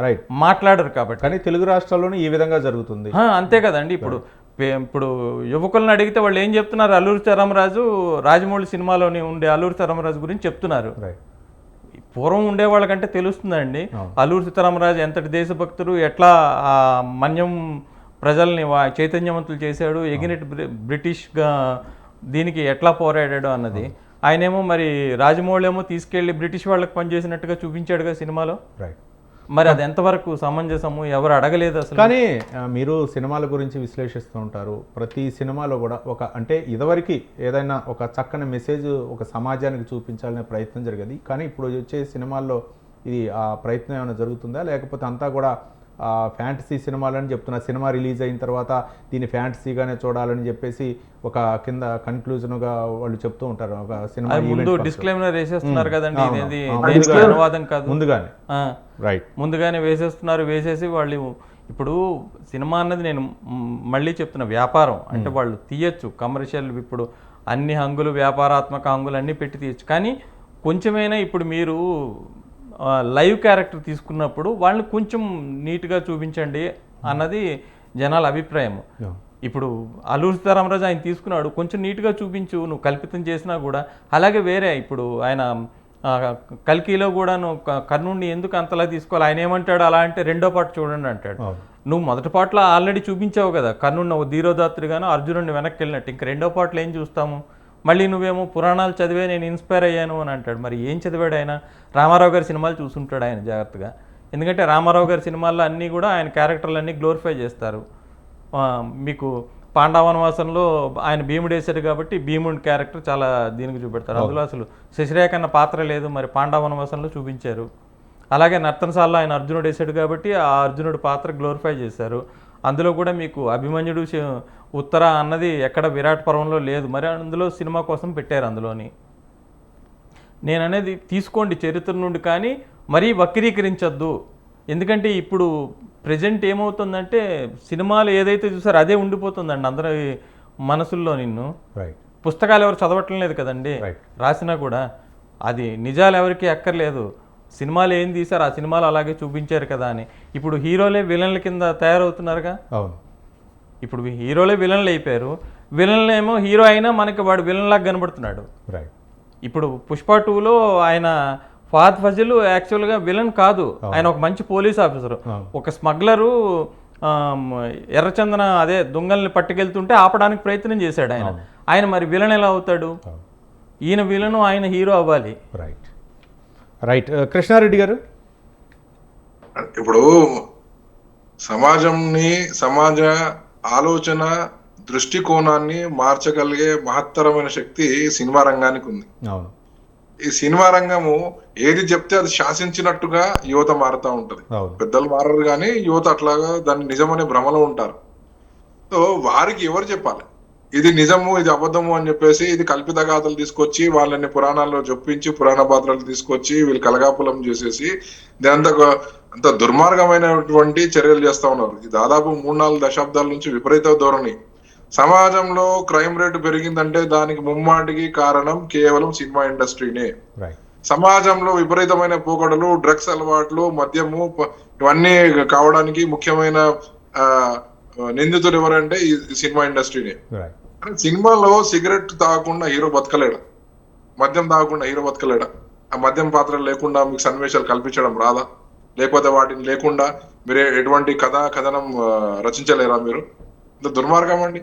మాట్లాడరు కాబట్టి. కానీ తెలుగు రాష్ట్రాల్లోనే ఈ విధంగా జరుగుతుంది. అంతే కదండి. ఇప్పుడు యువకులను అడిగితే వాళ్ళు ఏం చెప్తున్నారు, అల్లూరి సీతారామరాజు రాజమౌళి సినిమాలోని ఉండే అల్లూరి సీతారామరాజు గురించి చెప్తున్నారు. పూర్వం ఉండే వాళ్ళకంటే తెలుస్తుందండి అల్లూరి సీతారామరాజు ఎంతటి దేశభక్తుడు, ఎట్లా మన్యం ప్రజల్ని చైతన్యవంతులు చేశాడు, ఎగినెట్ బ్రిటిష్గా దీనికి ఎట్లా పోరాడాడు అన్నది. ఆయనేమో మరి రాజమౌళి ఏమో తీసుకెళ్లి బ్రిటిష్ వాళ్ళకి పనిచేసినట్టుగా చూపించాడుగా సినిమాలో. రైట్. మరి అది ఎంతవరకు సమంజసము, ఎవరు అడగలేదు అసలు. కానీ మీరు సినిమాల గురించి విశ్లేషిస్తూ ఉంటారు. ప్రతి సినిమాలో కూడా ఒక అంటే ఇదివరకు ఏదైనా ఒక చక్కని మెసేజ్ ఒక సమాజానికి చూపించాలనే ప్రయత్నం జరిగేది. కానీ ఇప్పుడు వచ్చే సినిమాల్లో ఇది ఆ ప్రయత్నం ఏమైనా జరుగుతుందా, లేకపోతే అంతా కూడా ఫ్యాంటసీ సినిమాలని చెప్తున్నా, సినిమా రిలీజ్ అయిన తర్వాత దీన్ని ఫ్యాంటసీగానే చూడాలని చెప్పేసి ఒక కింద కన్క్లూజన్గా వాళ్ళు చెప్తూ ఉంటారు. ఒక సినిమా ముందు డిస్క్లైమర్ వేసేస్తున్నారు కదండి, ఇది అవును. దేనికి అనువాదం కాదు, ముందుగానే రైట్ ముందుగానే వేసేస్తున్నారు. వేసేసి వాళ్ళు ఇప్పుడు సినిమా అన్నది నేను మళ్ళీ చెప్తున్న వ్యాపారం అంటే వాళ్ళు తీయచ్చు కమర్షియల్, ఇప్పుడు అన్ని హంగులు వ్యాపారాత్మక హంగులు అన్నీ పెట్టి తీయచ్చు. కానీ కొంచెమైనా ఇప్పుడు మీరు లైవ్ క్యారెక్టర్ తీసుకున్నప్పుడు వాళ్ళని కొంచెం నీట్గా చూపించండి అన్నది జనాల అభిప్రాయం. ఇప్పుడు అల్లూరి సీతారామరాజు ఆయన తీసుకున్నాడు, కొంచెం నీట్గా చూపించు, నువ్వు కల్పితం చేసినా కూడా. అలాగే వేరే ఇప్పుడు ఆయన కల్కిలో కూడా నువ్వు కర్ణుడిని ఎందుకు అంతలా తీసుకోవాలి, ఆయన ఏమంటాడు అలా అంటే రెండో పాట చూడండి అంటాడు. నువ్వు మొదటి పాటలో ఆల్రెడీ చూపించావు కదా కర్ణుడిని ఒక ధీరోదాత్రిగాను అర్జునుడిని వెనక్కి వెళ్ళినట్టు, ఇంక రెండో పాటలో ఏం చూస్తాము. మళ్ళీ నువ్వేమో పురాణాలు చదివే నేను ఇన్స్పైర్ అయ్యాను అని అంటాడు. మరి ఏం చదివాడు ఆయన? రామారావు గారి సినిమాలు చూసుంటాడు ఆయన జాగ్రత్తగా. ఎందుకంటే రామారావు గారి సినిమాల్లో అన్నీ కూడా ఆయన క్యారెక్టర్లు అన్నీ గ్లోరిఫై చేస్తారు. మీకు పాండవనవాసంలో ఆయన భీముడు వేశాడు కాబట్టి భీముడి క్యారెక్టర్ చాలా దీనికి చూపెడతారు. అందులో అసలు శశిరేఖ అన్న పాత్ర లేదు, మరి పాండవనవాసంలో చూపించారు. అలాగే నర్తనశాలలో ఆయన అర్జునుడు వేశాడు కాబట్టి ఆ అర్జునుడు పాత్ర గ్లోరిఫై చేశారు. అందులో కూడా మీకు అభిమన్యుడు ఉత్తర అన్నది ఎక్కడ విరాట్ పర్వంలో లేదు, మరి అందులో సినిమా కోసం పెట్టారు. అందులోని నేను అనేది తీసుకోండి చరిత్ర నుండి, కానీ మరీ వక్రీకరించొద్దు. ఎందుకంటే ఇప్పుడు ప్రజెంట్ ఏమవుతుందంటే సినిమాలు ఏదైతే చూసారో అదే ఉండిపోతుందండి అందరి మనసుల్లో. పుస్తకాలు ఎవరు చదవటం లేదు కదండి, రాసినా కూడా అది నిజాలు ఎవరికి అక్కర్లేదు. సినిమాలు ఏం తీశారు ఆ సినిమాలు అలాగే చూపించారు కదా అని. ఇప్పుడు హీరోలే విలన్ల కింద తయారవుతున్నారుగా. ఇప్పుడు హీరోలే విలన్లు అయిపోయారు. విలన్లు ఏమో హీరో అయినా మనకి వాడు విలన్ లాగా కనబడుతున్నాడు. ఇప్పుడు పుష్ప 2లో ఆయన ఫాద్ ఫజిల్ యాక్చువల్గా విలన్ కాదు, ఆయన ఒక మంచి పోలీస్ ఆఫీసర్. ఒక స్మగ్లరు ఎర్రచందన అదే దొంగల్ని పట్టుకెళ్తుంటే ఆపడానికి ప్రయత్నం చేశాడు ఆయన. ఆయన మరి విలన్ ఎలా అవుతాడు? ఈయన విలను, ఆయన హీరో అవ్వాలి. రైట్ కృష్ణారెడ్డి గారు, ఇప్పుడు సమాజ ఆలోచన దృష్టికోణాన్ని మార్చగలిగే మహత్తరమైన శక్తి సినిమా రంగానికి ఉంది. ఈ సినిమా రంగము ఏది చెప్తే అది శాసించినట్టుగా యువత మారుతూ ఉంటది. పెద్దలు మారరు కానీ యువత అట్లాగా దాన్ని నిజమనే భ్రమలో ఉంటారు. సో వారికి ఎవరు చెప్పాలి ఇది నిజము ఇది అబద్ధము అని చెప్పేసి? ఇది కల్పిత గాథలు తీసుకొచ్చి వాళ్ళని పురాణాల్లో చొప్పించి పురాణ పాత్రలు తీసుకొచ్చి వీళ్ళు కలగాపులం చేసేసి అంత దుర్మార్గమైనటువంటి చర్యలు చేస్తా ఉన్నారు. ఇది దాదాపు 3-4 దశాబ్దాల నుంచి విపరీత ధోరణి. సమాజంలో క్రైమ్ రేటు పెరిగిందంటే దానికి ముమ్మాటికి కారణం కేవలం సినిమా ఇండస్ట్రీనే. సమాజంలో విపరీతమైన పోకడలు, డ్రగ్స్ అలవాట్లు, మద్యము ఇవన్నీ కావడానికి ముఖ్యమైన నిందితుడు ఎవరంటే ఈ సినిమా ఇండస్ట్రీనే. సినిమాలో సిగరెట్ తాగకుండా హీరో బతకలేడా? మద్యం తాగకుండా హీరో బతకలేడా? ఆ మద్యం పాత్రలు లేకుండా మీకు సన్నివేశాలు కల్పించడం రాదా? లేకపోతే వాటిని లేకుండా మీరు ఎటువంటి కథనం రచించలేరా? మీరు ఇంత దుర్మార్గం అండి.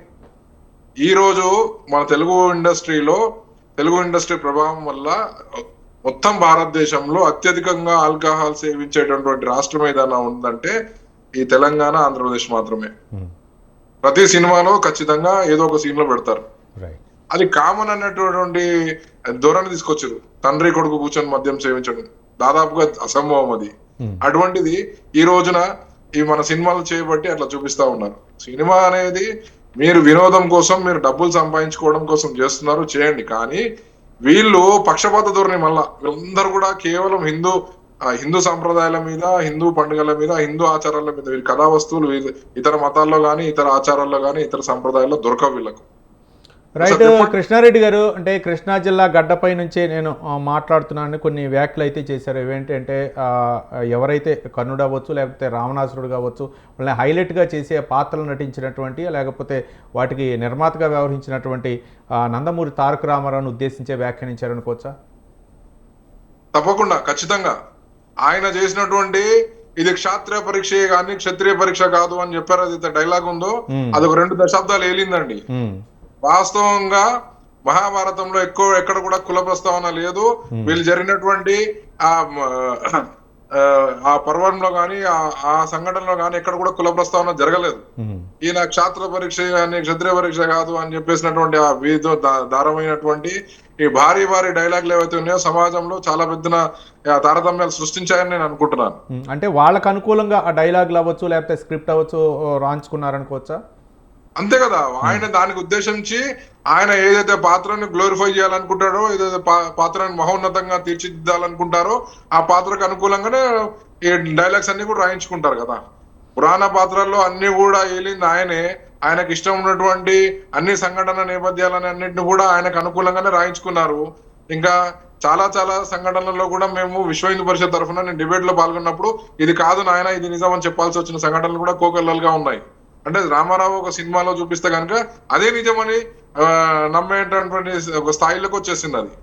ఈ రోజు మన తెలుగు ఇండస్ట్రీ ప్రభావం వల్ల మొత్తం భారతదేశంలో అత్యధికంగా ఆల్కహాల్ సేవించేటటువంటి రాష్ట్రం ఏదైనా ఉందంటే ఈ తెలంగాణ, ఆంధ్రప్రదేశ్ మాత్రమే. ప్రతి సినిమాలో ఖచ్చితంగా ఏదో ఒక సీన్ లో పెడతారు. అది కామన్ అన్నటువంటి ధోరణి తీసుకొచ్చారు. తండ్రి కొడుకు కూర్చొని మద్యం సేవించడం దాదాపుగా అసంభవం అది. అటువంటిది ఈ రోజున ఈ మన సినిమాలు చేయబట్టి అట్లా చూపిస్తా ఉన్నారు. సినిమా అనేది మీరు వినోదం కోసం, మీరు డబ్బులు సంపాదించుకోవడం కోసం చేస్తున్నారు, చేయండి. కానీ వీళ్ళు పక్షపాత ధోరణి, మళ్ళా వీళ్ళందరూ కూడా కేవలం హిందూ సంప్రదాయాల మీద, హిందూ పండుగల మీద, హిందూ ఆచారాల మీద, వీళ్ళ కథా వస్తువులు ఇతర మతాల్లో కానీ, ఇతర ఆచారాల్లో కానీ, ఇతర సంప్రదాయాల్లో దొరకవు వీళ్ళకు. రైట్ కృష్ణారెడ్డి గారు, అంటే కృష్ణా జిల్లా గడ్డపై నుంచే నేను మాట్లాడుతున్నాను. కొన్ని వ్యాఖ్యలు అయితే చేశారు. ఏంటంటే ఎవరైతే కర్ణుడు అవ్వచ్చు, లేకపోతే రావణాసురుడు కావచ్చు, వాళ్ళని హైలైట్గా చేసే పాత్రలు నటించినటువంటి, లేకపోతే వాటికి నిర్మాతగా వ్యవహరించినటువంటి నందమూరి తారక రామారావును ఉద్దేశించే వ్యాఖ్యానించారనుకోవచ్చా? తప్పకుండా, ఖచ్చితంగా. ఆయన చేసినటువంటి ఇది క్షాత్రియ పరీక్ష కానీ క్షత్రియ పరీక్ష కాదు అని చెప్పారు. అది డైలాగ్ ఉందో అది ఒక 2 దశాబ్దాలు ఏలిందండి. వాస్తవంగా మహాభారతంలో ఎక్కడ కూడా కుల ప్రస్తావన లేదు. వీళ్ళు జరిగినటువంటి ఆ పర్వంలో కానీ ఆ సంఘటనలో కానీ ఎక్కడ కూడా కుల ప్రస్తావన జరగలేదు. ఈయన క్షాత్ర పరీక్ష కానీ క్షత్రియ పరీక్ష కాదు అని చెప్పేసినటువంటి ఆ వీధితో దారమైనటువంటి ఈ భారీ భారీ డైలాగులు ఏవైతే ఉన్నాయో సమాజంలో చాలా పెద్ద తారతమ్యాలు సృష్టించాయని నేను అనుకుంటున్నాను. అంటే వాళ్ళకు అనుకూలంగా ఆ డైలాగులు అవ్వచ్చు లేకపోతే స్క్రిప్ట్ అవ్వచ్చు రాంచుకున్నారనుకోవచ్చా? అంతే కదా, ఆయన దానికి ఉద్దేశించి ఆయన ఏదైతే పాత్రని గ్లోరిఫై చేయాలనుకుంటాడో, ఏదైతే పాత్రని మహోన్నతంగా తీర్చిదిద్దాలనుకుంటారో ఆ పాత్రకు అనుకూలంగానే ఈ డైలాగ్స్ అన్ని కూడా రాయించుకుంటారు కదా. పురాణ పాత్రల్లో అన్ని కూడా ఏలింది ఆయనే. ఆయనకు ఇష్టం ఉన్నటువంటి అన్ని సంఘటన నేపథ్యాలని అన్నింటిని కూడా ఆయనకు అనుకూలంగానే రాయించుకున్నారు. ఇంకా చాలా చాలా సంఘటనల్లో కూడా మేము విశ్వ హిందూ పరిషత్ తరఫున నేను డిబేట్ లో పాల్గొన్నప్పుడు ఇది కాదు నాయన ఇది నిజం అని చెప్పాల్సి వచ్చిన సంఘటనలు కూడా కోకొల్లలుగా ఉన్నాయి. అంటే రామారావు ఒక సినిమాలో చూపిస్తే కనుక అదే నిజమని నమ్మేటటువంటి ఒక స్థాయిలోకి వచ్చేసింది అది.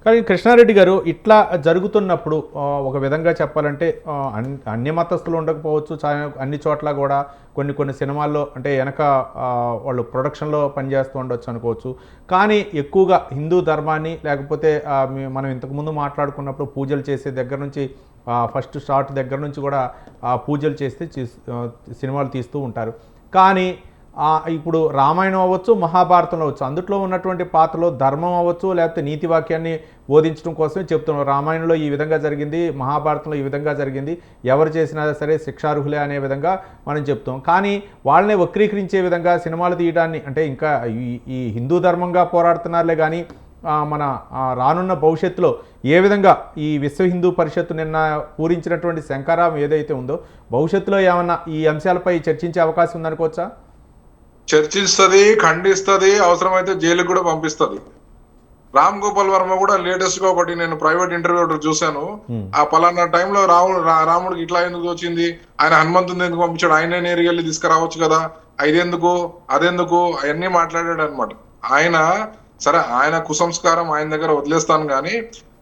కానీ కృష్ణారెడ్డి గారు ఇట్లా జరుగుతున్నప్పుడు ఒక విధంగా చెప్పాలంటే అన్య మతస్థులు ఉండకపోవచ్చు, అన్ని చోట్ల కూడా కొన్ని సినిమాల్లో అంటే వెనక వాళ్ళు ప్రొడక్షన్లో పనిచేస్తూ ఉండొచ్చు అనుకోవచ్చు. కానీ ఎక్కువగా హిందూ ధర్మాన్ని లేకపోతే మనం ఇంతకుముందు మాట్లాడుకున్నప్పుడు పూజలు చేసే దగ్గర నుంచి ఫస్ట్ షాట్ దగ్గర నుంచి కూడా పూజలు చేస్తే సినిమాలు తీస్తూ ఉంటారు. కానీ ఇప్పుడు రామాయణం అవ్వచ్చు, మహాభారతం అవ్వచ్చు, అందుట్లో ఉన్నటువంటి పాత్రలో ధర్మం అవ్వచ్చు లేకపోతే నీతి వాక్యాన్ని బోధించడం కోసమే చెప్తున్నాం. రామాయణంలో ఈ విధంగా జరిగింది, మహాభారతంలో ఈ విధంగా జరిగింది, ఎవరు చేసినా సరే శిక్షార్హులే అనే విధంగా మనం చెప్తాం. కానీ వాళ్ళనే వక్రీకరించే విధంగా సినిమాలు తీయడాన్ని అంటే ఇంకా ఈ హిందూ ధర్మంగా పోరాడుతున్నారులే కానీ మన రానున్న భవిష్యత్తులో ఏ విధంగా ఈ విశ్వ హిందూ పరిషత్తు నిన్న పూరించినటువంటి శంకరాం ఏదైతే ఉందో భవిష్యత్తులో ఏమన్నా ఈ అంశాలపై చర్చించే అవకాశం ఉందనుకోవచ్చా? చర్చిస్తుంది, ఖండిస్తుంది, అవసరమైతే జైలుకి కూడా పంపిస్తుంది. రామ్ గోపాల్ వర్మ కూడా లేటెస్ట్ గా ఒకటి నేను ప్రైవేట్ ఇంటర్వ్యూ చూశాను. ఆ పలానా టైంలో రాముడికి ఇట్లా ఎందుకు వచ్చింది, ఆయన హనుమంతుని ఎందుకు పంపించాడు, ఆయనే నేరుగా వెళ్ళి తీసుకురావచ్చు కదా, ఇదెందుకు అదెందుకు అవన్నీ మాట్లాడాడు అనమాట. ఆయన సరే ఆయన కుసంస్కారం ఆయన దగ్గర వదిలేస్తాను కానీ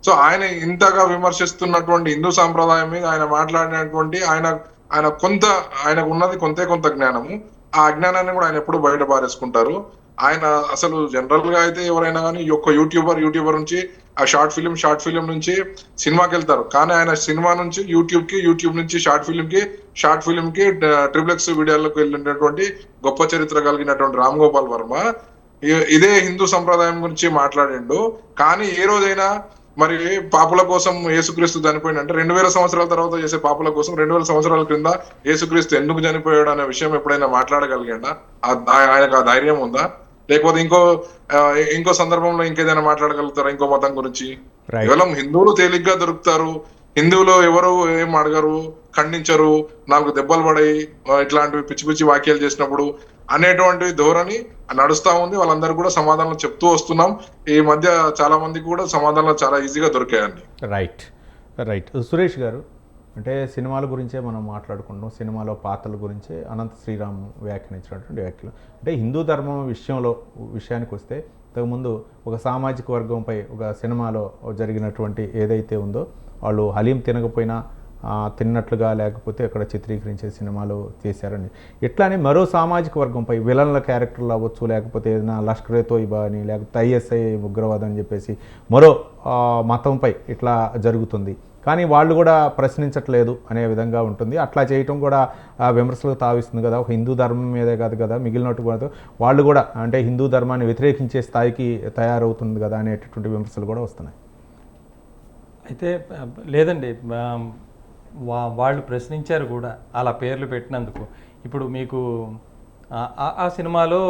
సో ఆయన ఇంతగా విమర్శిస్తున్నటువంటి హిందూ సాంప్రదాయం మీద ఆయన మాట్లాడినటువంటి ఆయన కొంత ఆయనకు ఉన్నది కొంత జ్ఞానము, ఆ అజ్ఞానాన్ని కూడా ఆయన ఎప్పుడు బయట పారేసుకుంటారు. ఆయన అసలు జనరల్ గా అయితే ఎవరైనా కానీ ఒక యూట్యూబర్ నుంచి ఆ షార్ట్ ఫిలిం నుంచి సినిమాకి వెళ్తారు. కానీ ఆయన సినిమా నుంచి యూట్యూబ్ నుంచి షార్ట్ ఫిలిం కి ట్రిప్లెక్స్ వీడియోలకు వెళ్ళినటువంటి గొప్ప చరిత్ర కలిగినటువంటి రామ్ గోపాల్ వర్మ ఇదే హిందూ సంప్రదాయం గురించి మాట్లాడిండు. కానీ ఏ రోజైనా మరి పాపుల కోసం యేసుక్రీస్తు చనిపోయింది అంటే 2000 సంవత్సరాల తర్వాత చేసే పాపుల కోసం 2000 సంవత్సరాల క్రింద యేసుక్రీస్తు ఎందుకు చనిపోయాడు అనే విషయం ఎప్పుడైనా మాట్లాడగలిగాడా? ఆయనకు ఆ ధైర్యం ఉందా? లేకపోతే ఇంకో సందర్భంలో ఇంకేదైనా మాట్లాడగలుగుతారా ఇంకో మతం గురించి? కేవలం హిందువులు తేలిగ్గా దొరుకుతారు, హిందువులు ఎవరు ఏం అడగరు, ఖండించరు, నాకు దెబ్బలు పడాయి ఇట్లాంటివి పిచ్చి వాక్యాలు చేసినప్పుడు అనేటువంటి ధోరణి నడుస్తా ఉంది. వాళ్ళందరూ కూడా సమాధానం చెప్తూ వస్తున్నాం. ఈ మధ్య చాలా మందికి కూడా సమాధానాలు చాలా ఈజీగా దొరికాయండి. రైట్ సురేష్ గారు, అంటే సినిమాల గురించే మనం మాట్లాడుకుంటాం. సినిమాలో పాత్రల గురించే అనంత శ్రీరామ్ వ్యాఖ్యానించినటువంటి వ్యాఖ్యలు అంటే హిందూ ధర్మం విషయానికి వస్తే ఇంతకుముందు ఒక సామాజిక వర్గంపై ఒక సినిమాలో జరిగినటువంటి ఏదైతే ఉందో వాళ్ళు హలీం తినకపోయినా తిన్నట్లుగా లేకపోతే అక్కడ చిత్రీకరించే సినిమాలు చేశారని, ఇట్లానే మరో సామాజిక వర్గంపై విలన్ల క్యారెక్టర్లు అవ్వచ్చు లేకపోతే ఏదైనా లష్కరే తోయిబా అని లేకపోతే ఐఎస్ఐ ఉగ్రవాదం అని చెప్పేసి మరో మతంపై ఇట్లా జరుగుతుంది. కానీ వాళ్ళు కూడా ప్రశ్నించట్లేదు అనే విధంగా ఉంటుంది. అట్లా చేయటం కూడా విమర్శలకు తావిస్తుంది కదా. ఒక హిందూ ధర్మం మీదే కాదు కదా, మిగిలినట్టు కూడా వాళ్ళు కూడా అంటే హిందూ ధర్మాన్ని వ్యతిరేకించే స్థాయికి తయారవుతుంది కదా అనేటటువంటి విమర్శలు కూడా వస్తున్నాయి. అయితే లేదండి, వాళ్ళు ప్రశ్నించారు కూడా అలా పేర్లు పెట్టినందుకు. ఇప్పుడు మీకు ఆ సినిమాలో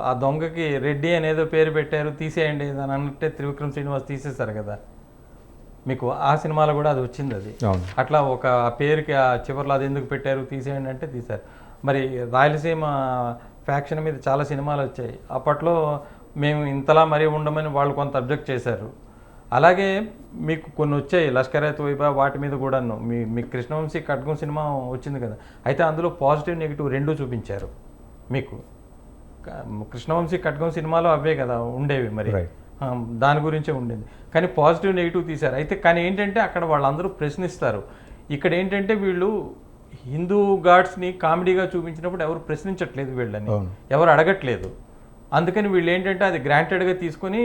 ఆ దొంగకి రెడ్డి అనేదో పేరు పెట్టారు, తీసేయండి అని అన్నట్టే త్రివిక్రమ్ శ్రీనివాస్ తీసేశారు కదా. మీకు ఆ సినిమాలో కూడా అది వచ్చింది. అది అట్లా ఒక పేరుకి ఆ చివరిలో అది ఎందుకు పెట్టారు తీసేయండి అంటే తీశారు. మరి రాయలసీమ ఫ్యాక్షన్ మీద చాలా సినిమాలు వచ్చాయి అప్పట్లో, మేము ఇంతలా మరీ ఉండమని వాళ్ళు కొంత అబ్జెక్ట్ చేశారు. అలాగే మీకు కొన్ని వచ్చాయి లష్కరే తోయిబా వాటి మీద కూడాను. మీ కృష్ణవంశీ ఖడ్గం సినిమా వచ్చింది కదా, అయితే అందులో పాజిటివ్ నెగిటివ్ రెండూ చూపించారు. మీకు కృష్ణవంశీ ఖడ్గం సినిమాలో అవే కదా ఉండేవి, మరి దాని గురించే ఉండేది. కానీ పాజిటివ్ నెగిటివ్ తీశారు. అయితే కానీ ఏంటంటే అక్కడ వాళ్ళందరూ ప్రశ్నిస్తారు. ఇక్కడ ఏంటంటే వీళ్ళు హిందూ గాడ్స్ని కామెడీగా చూపించినప్పుడు ఎవరు ప్రశ్నించట్లేదు, వీళ్ళని ఎవరు అడగట్లేదు. అందుకని వీళ్ళు ఏంటంటే అది గ్రాంటెడ్గా తీసుకొని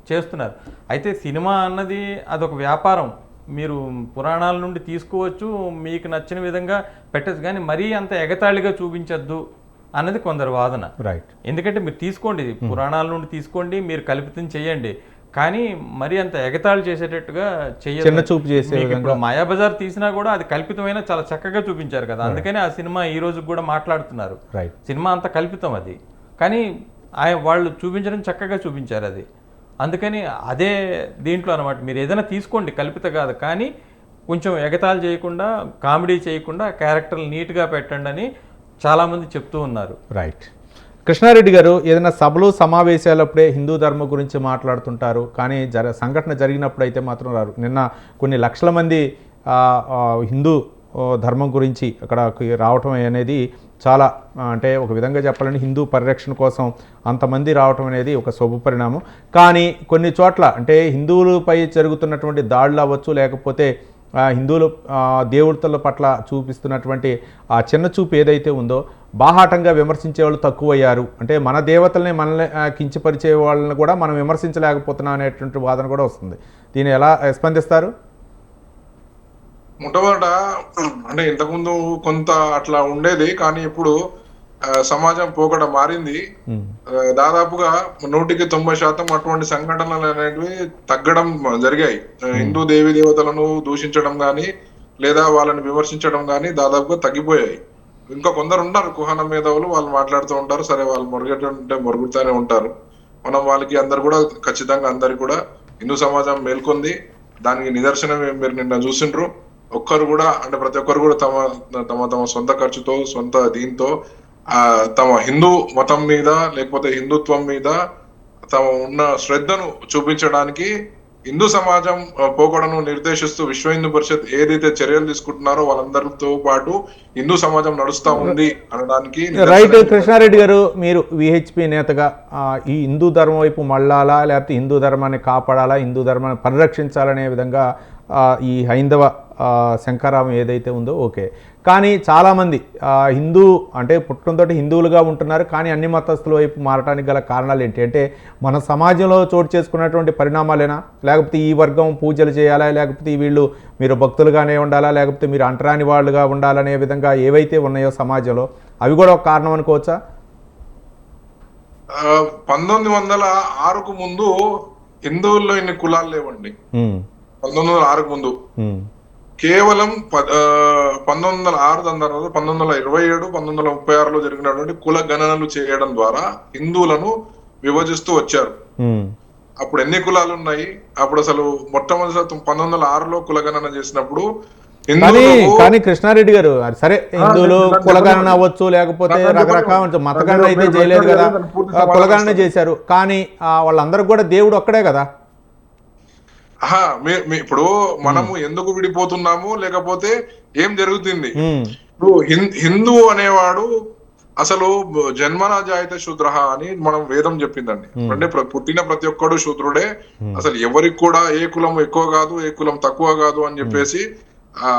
చేస్తున్నారు. అయితే సినిమా అన్నది అదొక వ్యాపారం. మీరు పురాణాల నుండి తీసుకోవచ్చు, మీకు నచ్చిన విధంగా పెట్టచ్చు, కానీ మరీ అంత ఎగతాళిగా చూపించద్దు అన్నది కొందరు వాదన. రైట్. ఎందుకంటే మీరు తీసుకోండి, పురాణాల నుండి తీసుకోండి, మీరు కల్పితం చేయండి, కానీ మరి అంత ఎగతాళి చేసేటట్టుగా చేయదు. చిన్న చూపు చేసే ఇప్పుడు మాయాబజార్ తీసినా కూడా అది కల్పితమైన చాలా చక్కగా చూపించారు కదా, అందుకని ఆ సినిమా ఈ రోజు కూడా మాట్లాడుతున్నారు. రైట్. సినిమా అంత కల్పితం అది, కానీ వాళ్ళు చూపించడం చక్కగా చూపించారు అది. అందుకని అదే దీంట్లో అనమాట, మీరు ఏదైనా తీసుకోండి కల్పిత కాదు, కానీ కొంచెం ఎగతాళి చేయకుండా, కామెడీ చేయకుండా క్యారెక్టర్లు నీట్గా పెట్టండి అని చాలామంది చెప్తూ ఉన్నారు. రైట్. కృష్ణారెడ్డి గారు, ఏదైనా సభలు సమావేశాలప్పుడే హిందూ ధర్మం గురించి మాట్లాడుతుంటారు, కానీ సంఘటన జరిగినప్పుడు అయితే మాత్రం రారు. నిన్న కొన్ని లక్షల మంది హిందూ ధర్మం గురించి అక్కడికి రావటం అనేది చాలా, అంటే ఒక విధంగా చెప్పాలంటే హిందూ పరిరక్షణ కోసం అంతమంది రావటం అనేది ఒక శుభ పరిణామం. కానీ కొన్ని చోట్ల అంటే హిందువులపై జరుగుతున్నటువంటి దాడులు అవ్వచ్చు, లేకపోతే హిందువులు దేవుడితల పట్ల చూపిస్తున్నటువంటి ఆ చిన్న చూపు ఏదైతే ఉందో, బాహాటంగా విమర్శించే వాళ్ళు తక్కువయ్యారు. అంటే మన దేవతల్ని మనల్ని కించపరిచే వాళ్ళని కూడా మనం విమర్శించలేకపోతున్నాం అనేటువంటి వాదన కూడా వస్తుంది. దీన్ని ఎలా స్పందిస్తారు? మొట్టమొదట అంటే ఇంతకుముందు కొంత అట్లా ఉండేది, కానీ ఇప్పుడు సమాజం పోకడ మారింది. దాదాపుగా 100% అటువంటి సంఘటనలు అనేవి తగ్గడం జరిగాయి. హిందూ దేవి దేవతలను దూషించడం కానీ లేదా వాళ్ళని విమర్శించడం కానీ దాదాపుగా తగ్గిపోయాయి. ఇంకా కొందరు ఉన్నారు కుహన మేధావులు, వాళ్ళు మాట్లాడుతూ ఉంటారు, సరే వాళ్ళు మొరగేటంటే మొరుగుతూనే ఉంటారు. మనం వాళ్ళకి అందరు కూడా ఖచ్చితంగా అందరికి కూడా హిందూ సమాజం మేల్కొంది. దానికి నిదర్శనం మీరు నిన్న చూసిండ్రు. ఒక్కరు కూడా అంటే ప్రతి ఒక్కరు కూడా తమ తమ తమ సొంత ఖర్చుతో సొంత దీంతో తమ హిందూ మతం మీద లేకపోతే హిందుత్వం మీద తమ ఉన్న శ్రద్ధను చూపించడానికి హిందూ సమాజం పోకడను నిర్దేశిస్తూ విశ్వ హిందూ పరిషత్ ఏదైతే చర్యలు తీసుకుంటున్నారో వాళ్ళందరితో పాటు హిందూ సమాజం నడుస్తా ఉంది అనడానికి. రైట్. కృష్ణారెడ్డి గారు, మీరు విహెచ్పి నేతగా ఈ హిందూ ధర్మం వైపు మళ్ళాలా, లేకపోతే హిందూ ధర్మాన్ని కాపాడాలా, హిందూ ధర్మాన్ని పరిరక్షించాలనే విధంగా ఈ హైందవ శంకరామం ఏదైతే ఉందో ఓకే, కానీ చాలామంది హిందూ అంటే పుట్టడంతో హిందువులుగా ఉంటున్నారు, కానీ అన్ని మతస్థుల వైపు మారడానికి గల కారణాలు ఏంటి? అంటే మన సమాజంలో చోటు చేసుకున్నటువంటి పరిణామాలేనా, లేకపోతే ఈ వర్గం పూజలు చేయాలా, లేకపోతే వీళ్ళు మీరు భక్తులుగానే ఉండాలా, లేకపోతే మీరు అంటరాని వాళ్ళుగా ఉండాలనే విధంగా ఏవైతే ఉన్నాయో సమాజంలో అవి కూడా ఒక కారణం అనుకోవచ్చా? 1906కు ముందు హిందువుల్లో ఇన్ని కులాలు లేవండి. 1906కు ముందు కేవలం 1906 తర్వాత 1927, 1936లో జరిగినటువంటి కుల గణనలు చేయడం ద్వారా హిందువులను విభజిస్తూ వచ్చారు. అప్పుడు ఎన్ని కులాలు ఉన్నాయి? అప్పుడు అసలు మొట్టమొదటి 1906లో కులగణన చేసినప్పుడు కానీ కృష్ణారెడ్డి గారు, సరే హిందువులు కులగణన అవ్వచ్చు, లేకపోతే రకరకాల మతగణన అయితే చేయలేదు కదా, కులగణన చేశారు, కానీ వాళ్ళందరూ కూడా దేవుడు ఒక్కడే కదా. ఇప్పుడు మనము ఎందుకు విడిపోతున్నాము, లేకపోతే ఏం జరుగుతుంది? ఇప్పుడు హిందూ అనేవాడు అసలు జన్మనా జాయతే శూద్ర అని మనం వేదం చెప్పిందండి. అంటే పుట్టిన ప్రతి ఒక్కడు శూద్రుడే, అసలు ఎవరికి కూడా ఏ కులం ఎక్కువ కాదు, ఏ కులం తక్కువ కాదు అని చెప్పేసి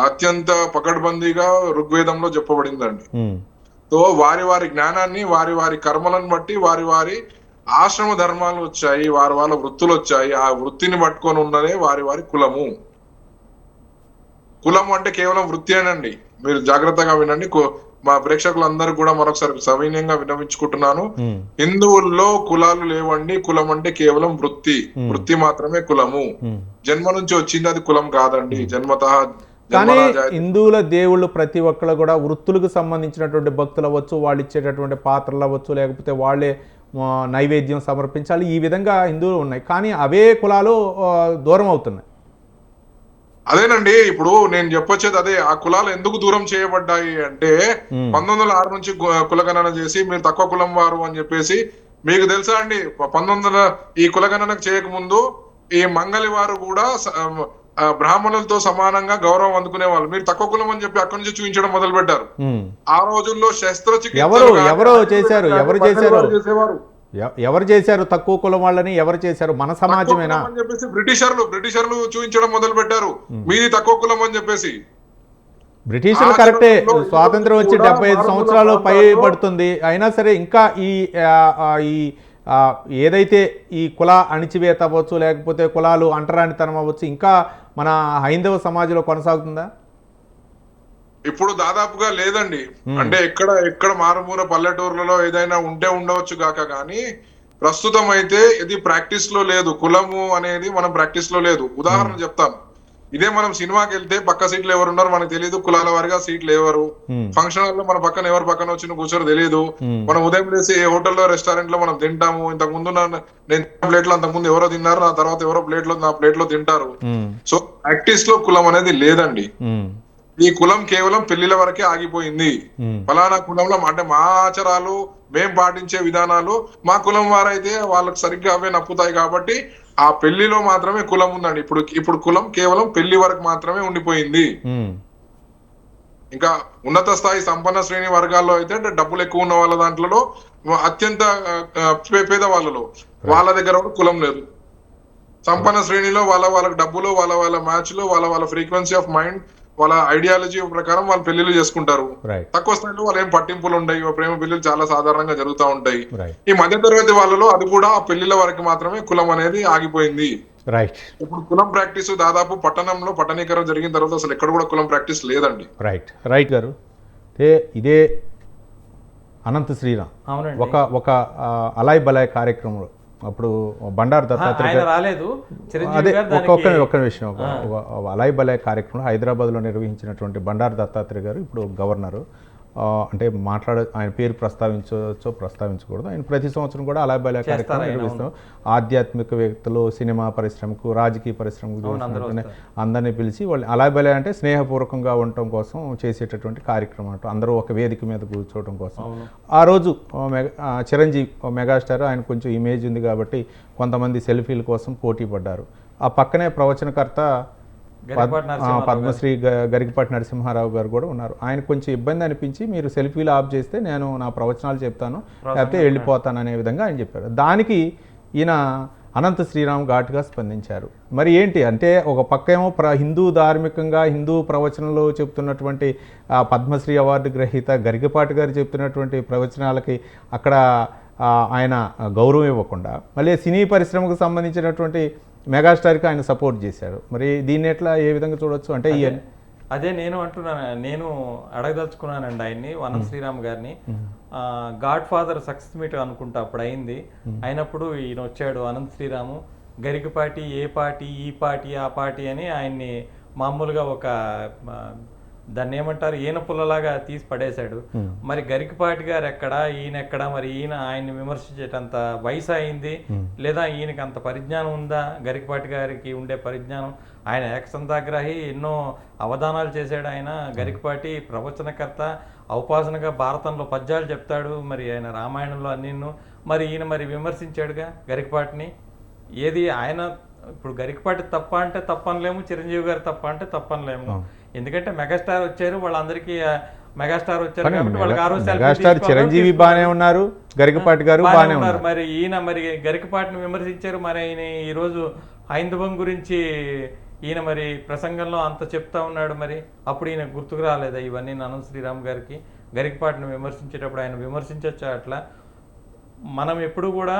అత్యంత పకడ్బందీగా ఋగ్వేదంలో చెప్పబడిందండి. సో వారి వారి జ్ఞానాన్ని, వారి వారి కర్మలను బట్టి వారి వారి ఆశ్రమ ధర్మాలు వచ్చాయి, వారి వాళ్ళ వృత్తులు వచ్చాయి. ఆ వృత్తిని పట్టుకొని ఉన్నదే వారి వారి కులము. కులము అంటే కేవలం వృత్తి అనండి. మీరు జాగ్రత్తగా వినండి. మా ప్రేక్షకులందరూ కూడా మరొకసారి సవినయంగా వినవించుకుంటున్నాను. హిందువుల్లో కులాలు లేవండి. కులం అంటే కేవలం వృత్తి, వృత్తి మాత్రమే కులము. జన్మ నుంచి వచ్చింది అది కులం కాదండి. జన్మతః కానీ హిందువుల దేవుళ్ళు ప్రతి ఒక్కరు కూడా వృత్తులకు సంబంధించినటువంటి భక్తులు అవ్వచ్చు, వాళ్ళు ఇచ్చేటటువంటి పాత్రలు అవ్వచ్చు, లేకపోతే వాళ్ళే నైవేద్యం సమర్పించాలి, ఈ విధంగా హిందువులు ఉన్నాయి, కానీ అవే కులాలు దూరం అవుతున్నాయి. అదేనండి, ఇప్పుడు నేను చెప్పొచ్చేది అదే. ఆ కులాలు ఎందుకు దూరం చేయబడ్డాయి అంటే 1906 నుంచి కులగణన చేసి మీరు తక్కువ కులం వారు అని చెప్పేసి, మీకు తెలుసా అండి 1900 ఈ కులగణనకు చేయకముందు ఈ మంగళి వారు కూడా బ్రాహ్మణులతో సమానంగా గౌరవం అందుకునే వాళ్ళు. మీరు తక్కువ కులం అని చెప్పి అక్కడి నుంచి చూపించడం మొదలు పెట్టారు. ఆ రోజుల్లో శస్త్రచికిత్స ఎవరు చేశారు? తక్కువ కులం వాళ్ళని ఎవరు చేశారు? మన సమాజమేనా అని చెప్పేసి బ్రిటిషర్లు చూపించడం మొదలు పెట్టారు. మీది తక్కువ కులం అని చెప్పేసి. బ్రిటిషర్లు కరెక్టే, స్వాతంత్రం వచ్చి 75 సంవత్సరాలు పై పడుతుంది, అయినా సరే ఇంకా ఈ ఏదైతే ఈ కుల అణిచివేత అవ్వచ్చు, లేకపోతే కులాలు అంటరానితనం అవ్వచ్చు, ఇంకా మన హైందవ సమాజంలో కొనసాగుతుందా? ఇప్పుడు దాదాపుగా లేదండి. అంటే ఎక్కడ మారుమూల పల్లెటూర్లలో ఏదైనా ఉంటే ఉండవచ్చు గాక కానీ ప్రస్తుతం అయితే ఇది ప్రాక్టీస్ లో లేదు. కులము అనేది మనం ప్రాక్టీస్ లో లేదు. ఉదాహరణ చెప్తాను. ఇదే మనం సినిమాకి వెళ్తే పక్క సీట్లు ఎవరు ఉన్నారు మనకు తెలియదు. కులాల వారిగా సీట్లు ఎవరు, ఫంక్షన్ హాల్ లో మన పక్కన ఎవరు పక్కన వచ్చి కూర్చోరు తెలియదు. మనం ఉదయం లేసి ఏ హోటల్లో రెస్టారెంట్ లో మనం తింటాము. ఇంతకు ముందు నేను ప్లేట్ లో అంతకు ముందు ఎవరో తిన్నారు, నా తర్వాత ఎవరో నా ప్లేట్ లో తింటారు. సో ప్రాక్టీస్ లో కులం అనేది లేదండి. ఈ కులం కేవలం పెళ్లిల వరకే ఆగిపోయింది. ఫలానా కులంలో అంటే మా ఆచారాలు మేం పాటించే విధానాలు మా కులం వారైతే వాళ్ళకి సరిగ్గా అవే నప్పుతాయి కాబట్టి ఆ పెళ్లిలో మాత్రమే కులం ఉందండి. ఇప్పుడు కులం కేవలం పెళ్లి వరకు మాత్రమే ఉండిపోయింది. ఇంకా ఉన్నత స్థాయి సంపన్న శ్రేణి వర్గాల్లో అయితే అంటే డబ్బులు ఎక్కువ ఉన్న వాళ్ళ దాంట్లో అత్యంత పేద వాళ్ళలో వాళ్ళ దగ్గర కూడా కులం లేదు. సంపన్న శ్రేణిలో వాళ్ళకి డబ్బులు, వాళ్ళ మ్యాచ్లు, వాళ్ళ ఫ్రీక్వెన్సీ ఆఫ్ మైండ్, వాళ్ళ ఐడియాలజీ ప్రకారం వాళ్ళు పెళ్లిళ్ళు చేసుకుంటారు. తక్కువ స్థాయిలో వాళ్ళు ఏం పట్టింపులు ఉంటాయి. ప్రేమ పెళ్లిలు చాలా సాధారణంగా జరుగుతూ ఉంటాయి. ఈ మధ్య తరగతి వాళ్ళలో అది కూడా ఆ పెళ్లిళ్ళ వరకు మాత్రమే కులం అనేది ఆగిపోయింది. రైట్. ఇప్పుడు కులం ప్రాక్టీస్ దాదాపు పట్టణంలో పట్టణీకరణ జరిగిన తర్వాత అసలు ఎక్కడ కూడా కులం ప్రాక్టీస్ లేదండి. రైట్ గారు. ఇదే అనంత శ్రీరామ్ ఒక అలాయ్ బలాయ్ కార్యక్రమంలో అప్పుడు బండారు దత్తాత్రేయ రాలేదు. అదే ఒక్క విషయం, అలాయ్ బలాయ్ కార్యక్రమంలో హైదరాబాద్లో నిర్వహించినటువంటి బండారు దత్తాత్రేయ గారు ఇప్పుడు గవర్నరు, అంటే ఆయన పేరు ప్రస్తావించవచ్చో ప్రస్తావించకూడదు, ఆయన ప్రతి సంవత్సరం కూడా అలాయ్ బలాయ్ కార్యక్రమం నిర్వహిస్తాం. ఆధ్యాత్మికవేత్తలు, సినిమా పరిశ్రమకు, రాజకీయ పరిశ్రమకు అందరినీ పిలిచి వాళ్ళు అలాయ్ బలాయ్ అంటే స్నేహపూర్వకంగా ఉండటం కోసం చేసేటటువంటి కార్యక్రమం అంటూ అందరూ ఒక వేదిక మీద కూర్చోవడం కోసం. ఆ రోజు చిరంజీవి మెగాస్టార్, ఆయన కొంచెం ఇమేజ్ ఉంది కాబట్టి కొంతమంది సెల్ఫీల కోసం పోటీ పడ్డారు. ఆ పక్కనే ప్రవచనకర్త పద్మశ్రీ గరికపాటి నరసింహారావు గారు కూడా ఉన్నారు. ఆయన కొంచెం ఇబ్బంది అనిపించి మీరు సెల్ఫీలు ఆఫ్ చేస్తే నేను నా ప్రవచనాలు చెప్తాను లేకపోతే వెళ్ళిపోతాను అనే విధంగా ఆయన చెప్పారు. దానికి ఈయన అనంత శ్రీరామ్ ఘాటుగా స్పందించారు. మరి ఏంటి అంటే ఒక పక్కేమో హిందూ ధార్మికంగా హిందూ ప్రవచనంలో చెప్తున్నటువంటి పద్మశ్రీ అవార్డు గ్రహీత గరికపాటి గారు చెప్తున్నటువంటి ప్రవచనాలకి అక్కడ ఆయన గౌరవం ఇవ్వకుండా మళ్ళీ సినీ పరిశ్రమకు సంబంధించినటువంటి మెగాస్టార్కి ఆయన సపోర్ట్ చేశారు. మరి దీన్ని ఎట్లా ఏ విధంగా చూడొచ్చు? అంటే అదే నేను అంటున్నాను, నేను అడగదలుచుకున్నానండి ఆయన్ని, అనంత శ్రీరామ్ గారిని. గాడ్ ఫాదర్ సక్సెస్ మీట్ అనుకుంటా అప్పుడు అయింది. అయినప్పుడు ఈయన వచ్చాడు అనంత శ్రీరాము, గరికపాటి ఏ పార్టీ, ఈ పార్టీ, ఆ పార్టీ అని ఆయన్ని మామూలుగా ఒక దాన్ని ఏమంటారు ఈయన పుల్లలాగా తీసి పడేశాడు. మరి గరికపాటి గారు ఎక్కడా, ఈయన ఎక్కడా? మరి ఆయన్ని విమర్శించేటంత వయసు అయింది లేదా ఈయనకి అంత పరిజ్ఞానం ఉందా? గరికపాటి గారికి ఉండే పరిజ్ఞానం, ఆయన ఏకసంతాగ్రాహి, ఎన్నో అవధానాలు చేశాడు ఆయన. గరికపాటి ప్రవచనకర్త, ఔపాసనగా భారతంలో పద్యాలు చెప్తాడు, మరి ఆయన రామాయణంలో అన్నిను. మరి ఈయన మరి విమర్శించాడుగా గరికపాటిని. ఏది ఆయన ఇప్పుడు గరికపాటి తప్ప అంటే తప్పనలేము, చిరంజీవి గారు తప్ప అంటే తప్పనలేము. ఎందుకంటే మెగాస్టార్ వచ్చారు, వాళ్ళందరికీ మెగాస్టార్ వచ్చారు కాబట్టి వాళ్ళకి ఆ రోజు మెగాస్టార్ చిరంజీవి బాగానే ఉన్నారు, గరికపాటి గారు బాగానే ఉన్నారు. మరి ఈయన మరి గరికపాటిని విమర్శించారు. మరి ఆయన ఈరోజు హైందవం గురించి ఈయన మరి ప్రసంగంలో అంత చెప్తా ఉన్నాడు. మరి అప్పుడు ఈయన గుర్తుకు రాలేదా ఇవన్నీ? అనంత శ్రీరామ్ గారికి గరికపాటిని విమర్శించేటప్పుడు ఆయన విమర్శించవచ్చు. అట్లా మనం ఎప్పుడు కూడా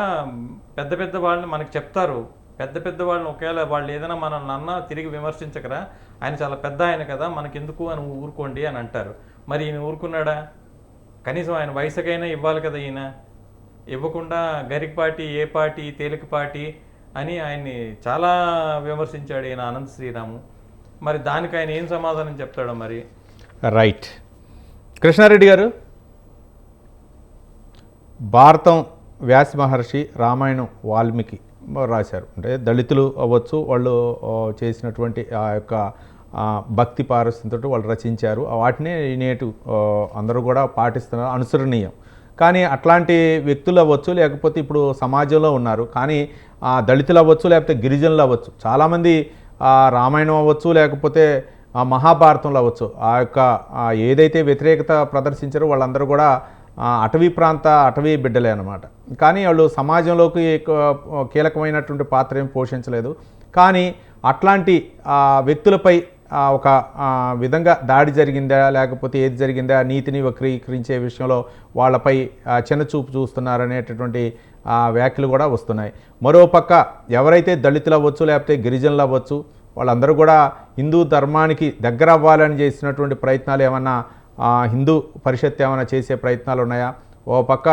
పెద్ద పెద్ద వాళ్ళని మనకు చెప్తారు, పెద్ద వాళ్ళని ఒకవేళ వాళ్ళు ఏదైనా మనల్ని అన్నా తిరిగి విమర్శించకరా, ఆయన చాలా పెద్ద ఆయన కదా మనకెందుకు అని ఊరుకోండి అని అంటారు. మరి ఈయన ఊరుకున్నాడా? కనీసం ఆయన వయసుకైనా ఇవ్వాలి కదా. ఈయన ఇవ్వకుండా గరికపాటి ఏ పార్టీ, తేలికపాటి అని ఆయన్ని చాలా విమర్శించాడు ఈయన అనంత శ్రీరాము. మరి దానికి ఆయన ఏం సమాధానం చెప్తాడో మరి. రైట్. కృష్ణారెడ్డి గారు, భారతం వ్యాస మహర్షి, రామాయణం వాల్మీకి రాశారు. అంటే దళితులు అవ్వచ్చు, వాళ్ళు చేసినటువంటి ఆ యొక్క భక్తి పారస్యంతో వాళ్ళు రచించారు. వాటినే నేటు అందరూ కూడా పాటిస్తున్నారు, అనుసరణీయం. కానీ అట్లాంటి వ్యక్తులు అవ్వచ్చు, లేకపోతే ఇప్పుడు సమాజంలో ఉన్నారు, కానీ దళితులు అవ్వచ్చు, లేకపోతే గిరిజనులు అవ్వచ్చు, చాలామంది రామాయణం అవ్వచ్చు, లేకపోతే మహాభారతంలో అవ్వచ్చు, ఆ యొక్క ఏదైతే వ్యతిరేకత ప్రదర్శించారో వాళ్ళందరూ కూడా అటవీ బిడ్డలే అన్నమాట. కానీ వాళ్ళు సమాజంలోకి కీలకమైనటువంటి పాత్ర ఏం పోషించలేదు. కానీ అట్లాంటి వ్యక్తులపై ఒక విధంగా దాడి జరిగిందా, లేకపోతే ఏది జరిగిందా, నీతిని వక్రీకరించే విషయంలో వాళ్ళపై చిన్నచూపు చూస్తున్నారనేటటువంటి వ్యాఖ్యలు కూడా వస్తున్నాయి. మరోపక్క ఎవరైతే దళితులు అవ్వచ్చు, లేకపోతే గిరిజనులు అవ్వచ్చు, వాళ్ళందరూ కూడా హిందూ ధర్మానికి దగ్గర అవ్వాలని చేసినటువంటి ప్రయత్నాలు ఏమన్నా హిందూ పరిషత్ ఏమైనా చేసే ప్రయత్నాలు ఉన్నాయా? ఓ పక్క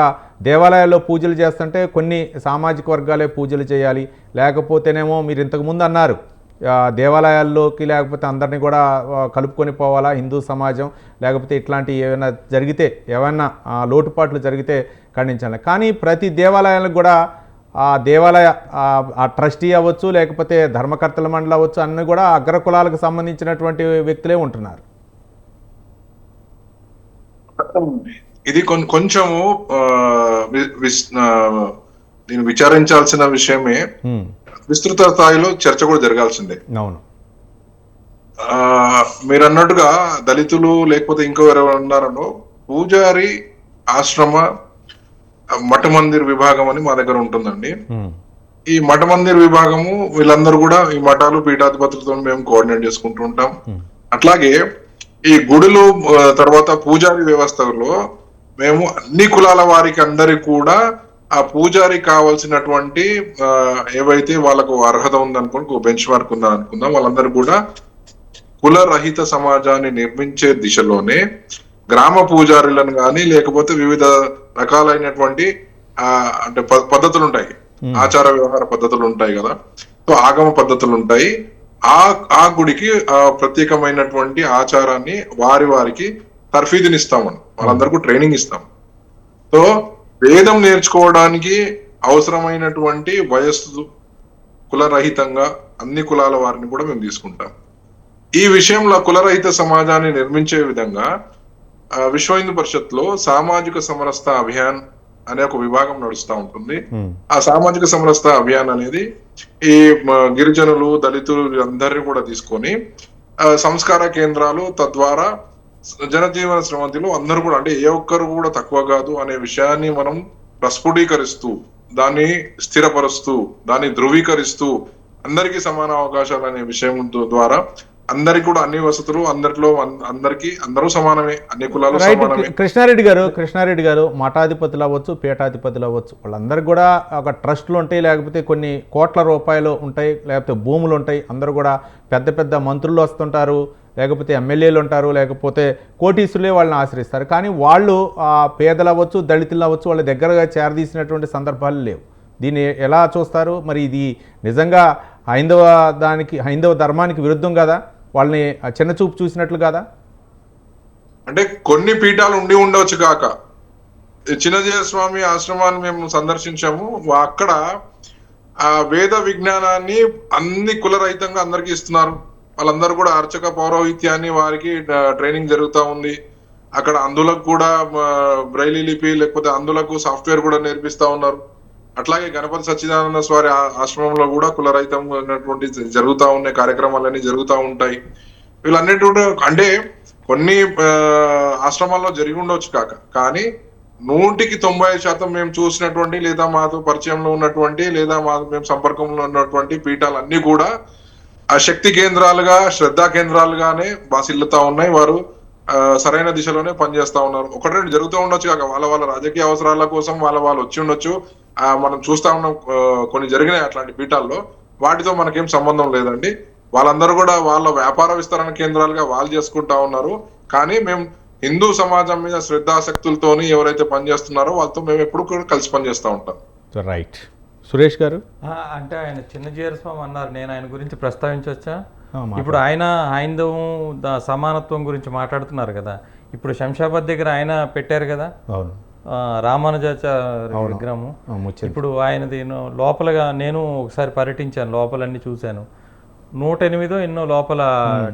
దేవాలయాల్లో పూజలు చేస్తుంటే కొన్ని సామాజిక వర్గాలే పూజలు చేయాలి, లేకపోతేనేమో మీరు ఇంతకుముందు అన్నారు దేవాలయాల్లోకి లేకపోతే అందరినీ కూడా కలుపుకొని పోవాలా హిందూ సమాజం, లేకపోతే ఇట్లాంటి ఏమైనా జరిగితే ఏమైనా లోటుపాట్లు జరిగితే ఖండించాలి. కానీ ప్రతి దేవాలయాలకు కూడా ఆ దేవాలయ ఆ ట్రస్టీ అవ్వచ్చు, లేకపోతే ధర్మకర్తల మండలి అవ్వచ్చు, అన్నీ కూడా అగ్రకులాలకు సంబంధించినటువంటి వ్యక్తులే ఉంటున్నారు. ఇది కొంచెము నేను విచారించాల్సిన విషయమే, విస్తృత స్థాయిలో చర్చ కూడా జరగాల్సిందే. అవును, మీరు అన్నట్టుగా దళితులు లేకపోతే ఇంకో ఎవరు ఉన్నారనో పూజారి ఆశ్రమ మఠ మందిర్ విభాగం అని మా దగ్గర ఉంటుందండి. ఈ మఠ మందిర్ విభాగము వీళ్ళందరూ కూడా ఈ మఠాలు పీఠాధిపతులతో మేము కోఆర్డినేట్ చేసుకుంటూ ఉంటాం. అట్లాగే ఈ గుడులు తర్వాత పూజారి వ్యవస్థలో మేము అన్ని కులాల వారికి అందరికి కూడా ఆ పూజారి కావాల్సినటువంటి ఏవైతే వాళ్ళకు అర్హత ఉందనుకో బెంచ్ మార్క్ ఉందని అనుకుందాం, వాళ్ళందరూ కూడా కుల రహిత సమాజాన్ని నిర్మించే దిశలోనే గ్రామ పూజారులను కానీ లేకపోతే వివిధ రకాలైనటువంటి అంటే పద్ధతులు ఉంటాయి, ఆచార వ్యవహార పద్ధతులు ఉంటాయి కదా, సో ఆగమ పద్ధతులు ఉంటాయి. ఆ గుడికి ప్రత్యేకమైనటువంటి ఆచారాన్ని వారికి తర్ఫీదునిస్తామని వాళ్ళందరికీ ట్రైనింగ్ ఇస్తాం. సో వేదం నేర్చుకోవడానికి అవసరమైనటువంటి వయస్సు కులరహితంగా అన్ని కులాల వారిని కూడా మేము తీసుకుంటాం. ఈ విషయంలో కులరహిత సమాజాన్ని నిర్మించే విధంగా విశ్వ హిందూ పరిషత్ లో సామాజిక సమరసత అభియాన్ అనే ఒక విభాగం నడుస్తూ ఉంటుంది. ఆ సామాజిక సమరసత అభియాన్ అనేది ఈ గిరిజనులు దళితులు అందరినీ కూడా తీసుకొని సంస్కార కేంద్రాలు, తద్వారా జనజీవన శ్రమంతిలో అందరూ కూడా అంటే ఏ ఒక్కరు కూడా తక్కువ కాదు అనే విషయాన్ని మనం ప్రస్ఫుటీకరిస్తూ దాన్ని స్థిరపరుస్తూ దాన్ని ధృవీకరిస్తూ అందరికీ సమాన అవకాశాలు అనే విషయం ద్వారా అందరికి కూడా అన్ని వసతులు అందరిలో అందరూ సమానమే, అన్ని కులాలు సమానమే. కృష్ణారెడ్డి గారు మఠాధిపతులు అవ్వచ్చు, పీఠాధిపతులు అవ్వచ్చు, వాళ్ళందరికీ కూడా ఒక ట్రస్టులు ఉంటాయి, లేకపోతే కొన్ని కోట్ల రూపాయలు ఉంటాయి, లేకపోతే భూములు ఉంటాయి. అందరూ కూడా పెద్ద పెద్ద మంత్రులు వస్తుంటారు, లేకపోతే ఎమ్మెల్యేలు ఉంటారు, లేకపోతే కోటీసులే వాళ్ళని ఆశ్రయిస్తారు. కానీ వాళ్ళు పేదలు అవ్వచ్చు, దళితులు అవ్వచ్చు, వాళ్ళ దగ్గరగా చేరదీసినటువంటి సందర్భాలు లేవు. దీన్ని ఎలా చూస్తారు? మరి ఇది నిజంగా హైందవ ధర్మానికి విరుద్ధం కదా? వాళ్ళని చిన్న చూపు చూసినట్లు కదా? అంటే కొన్ని పీఠాలు ఉండి ఉండవచ్చు కాక, చిన్నజీయ స్వామి ఆశ్రమాన్ని మేము సందర్శించాము. అక్కడ ఆ వేద విజ్ఞానాన్ని అన్ని కులరహితంగా అందరికీ ఇస్తున్నారు. వాళ్ళందరూ కూడా అర్చక పౌరోహిత్యాన్ని వారికి ట్రైనింగ్ జరుగుతూ ఉంది. అక్కడ అందులకు కూడా బ్రైలీ లిపి లేకపోతే అందులకు సాఫ్ట్వేర్ కూడా నేర్పిస్తా ఉన్నారు. అట్లాగే గణపతి సచ్చిదానంద స్వామి ఆశ్రమంలో కూడా కులరహితంగా ఉన్నటువంటి జరుగుతూ ఉన్నాయి, కార్యక్రమాలన్నీ జరుగుతూ ఉంటాయి. వీళ్ళన్నిటి కూడా అంటే కొన్ని ఆశ్రమాల్లో జరిగి ఉండవచ్చు కాక, కానీ 100% మేము చూసినటువంటి లేదా మాతో పరిచయంలో ఉన్నటువంటి లేదా మేము సంపర్కంలో ఉన్నటువంటి పీఠాలన్నీ కూడా ఆ శక్తి కేంద్రాలుగా శ్రద్ధా కేంద్రాలుగానే బాసిల్లుతా ఉన్నాయి. వారు సరైన దిశలోనే పనిచేస్తా ఉన్నారు. ఒకటి రెండు జరుగుతూ ఉండొచ్చు కాక, వాళ్ళ రాజకీయ అవసరాల కోసం వాళ్ళు వచ్చి ఉండొచ్చు. మనం చూస్తా ఉన్నాం కొన్ని జరిగినాయి అట్లాంటి పీఠాల్లో. వాటితో మనకేం సంబంధం లేదండి. వాళ్ళందరూ కూడా వాళ్ళ వ్యాపార విస్తరణ కేంద్రాలుగా వాళ్ళు చేసుకుంటా ఉన్నారు. కానీ మేము హిందూ సమాజం మీద శ్రద్ధాశక్తులతోని ఎవరైతే పనిచేస్తున్నారో వాళ్ళతో మేము ఎప్పుడు కూడా కలిసి పనిచేస్తూ ఉంటాం. రైట్. సురేష్ గారు అంటే ఆయన చిన్నజీయర స్వామి అన్నారు, నేను ఆయన గురించి ప్రస్తావించవచ్చా? ఇప్పుడు ఆయన హైందవం సమానత్వం గురించి మాట్లాడుతున్నారు కదా. ఇప్పుడు శంషాబాద్ దగ్గర ఆయన పెట్టారు కదా రామానుజాచార్య విగ్రహము. ఇప్పుడు ఆయనది లోపలగా నేను ఒకసారి పర్యటించాను, లోపలన్నీ చూశాను. 108 ఎన్నో లోపల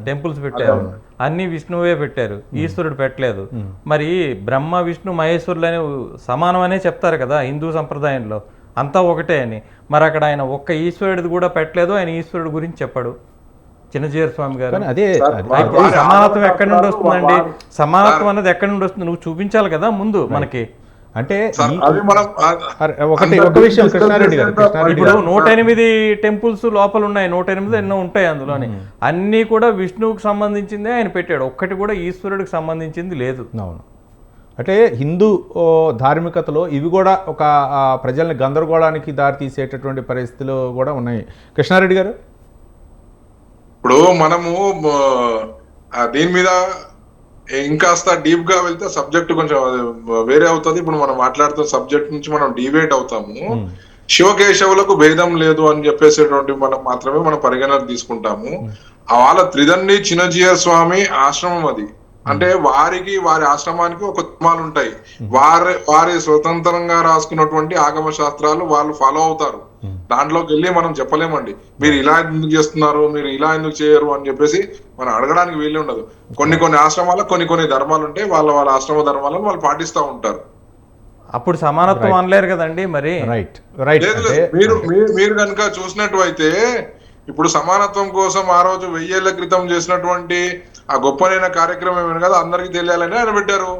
టెంపుల్స్ పెట్టారు, అన్ని విష్ణువే పెట్టారు, ఈశ్వరుడు పెట్టలేదు. మరి బ్రహ్మ విష్ణు మహేశ్వరులు అనే సమానం అనే చెప్తారు కదా హిందూ సంప్రదాయంలో, అంతా ఒకటే అని. మరి అక్కడ ఆయన ఒక్క ఈశ్వరుడిది కూడా పెట్టలేదు, ఆయన ఈశ్వరుడు గురించి చెప్పాడు చిన్నజీయర స్వామి గారు. అదే సమానత్వం ఎక్కడి నుండి వస్తుందండి? సమానత్వం అనేది ఎక్కడి నుండి వస్తుంది? నువ్వు చూపించాలి కదా ముందు మనకి. అంటే ఒక విషయం కృష్ణారెడ్డి గారు, ఇప్పుడు 108 టెంపుల్స్ లోపల ఉన్నాయి, 108 ఎన్నో ఉంటాయి, అందులోని అన్ని కూడా విష్ణువుకి సంబంధించిందే ఆయన పెట్టాడు, ఒక్కటి కూడా ఈశ్వరుడికి సంబంధించింది లేదు. అవును. అంటే హిందూ ధార్మికతలో ఇవి కూడా ఒక ప్రజల్ని గందరగోళానికి దారితీసేటటువంటి పరిస్థితులు కూడా ఉన్నాయి. కృష్ణారెడ్డి గారు ఇప్పుడు మనము దీని మీద ఇంకాస్త డీప్ గా వెళ్తే సబ్జెక్ట్ కొంచెం వేరే అవుతుంది. ఇప్పుడు మనం మాట్లాడుతున్న సబ్జెక్ట్ నుంచి మనం డివేట్ అవుతాము. శివకేశవులకు భేదం లేదు అని చెప్పేసేటువంటి మనం మాత్రమే మనం పరిగణన తీసుకుంటాము. వాళ్ళ త్రిదండి చిన్నజీయ స్వామి ఆశ్రమం అది. అంటే వారి ఆశ్రమానికి ఒక ధర్మాలు ఉంటాయి. వారి స్వతంత్రంగా రాసుకున్నటువంటి ఆగమ శాస్త్రాలు వాళ్ళు ఫాలో అవుతారు. దాంట్లోకి వెళ్ళి మనం చెప్పలేమండి మీరు ఇలా ఎందుకు చేస్తున్నారు, మీరు ఇలా ఎందుకు చేయరు అని చెప్పేసి మనం అడగడానికి వీలు ఉండదు. కొన్ని ఆశ్రమాలకు కొన్ని ధర్మాలు ఉంటాయి. వాళ్ళ ఆశ్రమ ధర్మాలను వాళ్ళు పాటిస్తూ ఉంటారు. అప్పుడు సమానత్వం అనలేరు కదండి మరి. మీరు కనుక చూసినట్టు అయితే ఇప్పుడు సమానత్వం కోసం ఆ రోజు 1000 ఏళ్ల క్రితం చేసినటువంటి ఆ గొప్పనైన కార్యక్రమం ఏమైనా కదా అందరికి తెలియాలని ఆయన పెట్టారు.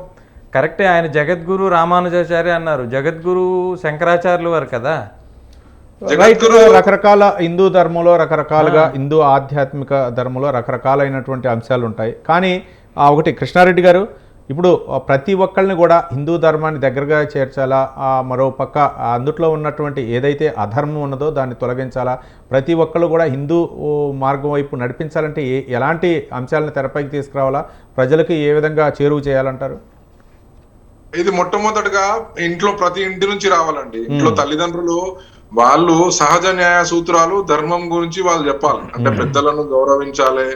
కరెక్టే. ఆయన జగద్గురు రామానుజాచార్య అన్నారు, జగద్గురు శంకరాచార్యులు వారు కదా. రకరకాల హిందూ ధర్మంలో రకరకాలుగా, హిందూ ఆధ్యాత్మిక ధర్మంలో రకరకాలైనటువంటి అంశాలు ఉంటాయి. కానీ ఒకటి కృష్ణారెడ్డి గారు, ఇప్పుడు ప్రతి ఒక్కళ్ళని కూడా హిందూ ధర్మాన్ని దగ్గరగా చేర్చాలా, మరో పక్క అందుట్లో ఉన్నటువంటి ఏదైతే అధర్మం ఉన్నదో దాన్ని తొలగించాలా, ప్రతి ఒక్కళ్ళు కూడా హిందూ మార్గం వైపు నడిపించాలంటే ఎలాంటి అంశాలను తెరపైకి తీసుకురావాలా, ప్రజలకు ఏ విధంగా చేరువ చేయాలంటారు? ఇది మొట్టమొదటిగా ఇంట్లో ప్రతి ఇంటి నుంచి రావాలండి. ఇంట్లో తల్లిదండ్రులు వాళ్ళు సహజ న్యాయ సూత్రాలు ధర్మం గురించి వాళ్ళు చెప్పాలి. అంటే పెద్దలను గౌరవించాలి,